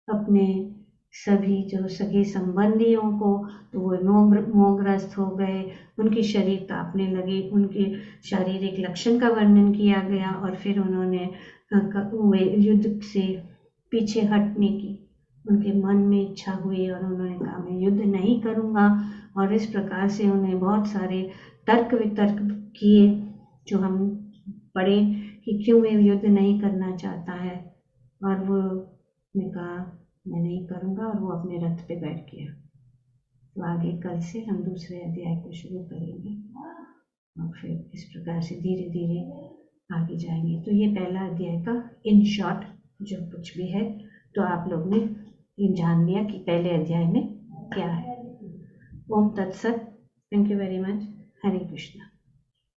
अपने सभी जो सगे संबंधियों को तो वो मोहग्रस्त हो गए, उनके शरीर कांपने लगे, उनके शारीरिक लक्षण का वर्णन किया गया, और फिर उन्होंने युद्ध से पीछे हटने की उनके मन में इच्छा हुई और उन्होंने कहा मैं युद्ध नहीं करूँगा। और इस प्रकार से उन्हें बहुत सारे तर्क वितर्क किए जो हम पढ़े कि क्यों वे युद्ध नहीं करना चाहता है, और वो ने कहा मैं नहीं करूँगा, और वो अपने रथ पे बैठ गया। तो आगे कल से हम दूसरे अध्याय को शुरू करेंगे और फिर इस प्रकार से धीरे धीरे आगे जाएंगे। तो ये पहला अध्याय का इन शॉर्ट जो कुछ भी है, तो आप लोग ने ये जान लिया कि पहले अध्याय में क्या है। ओम तत्सत। Thank you very much. Hare Krishna.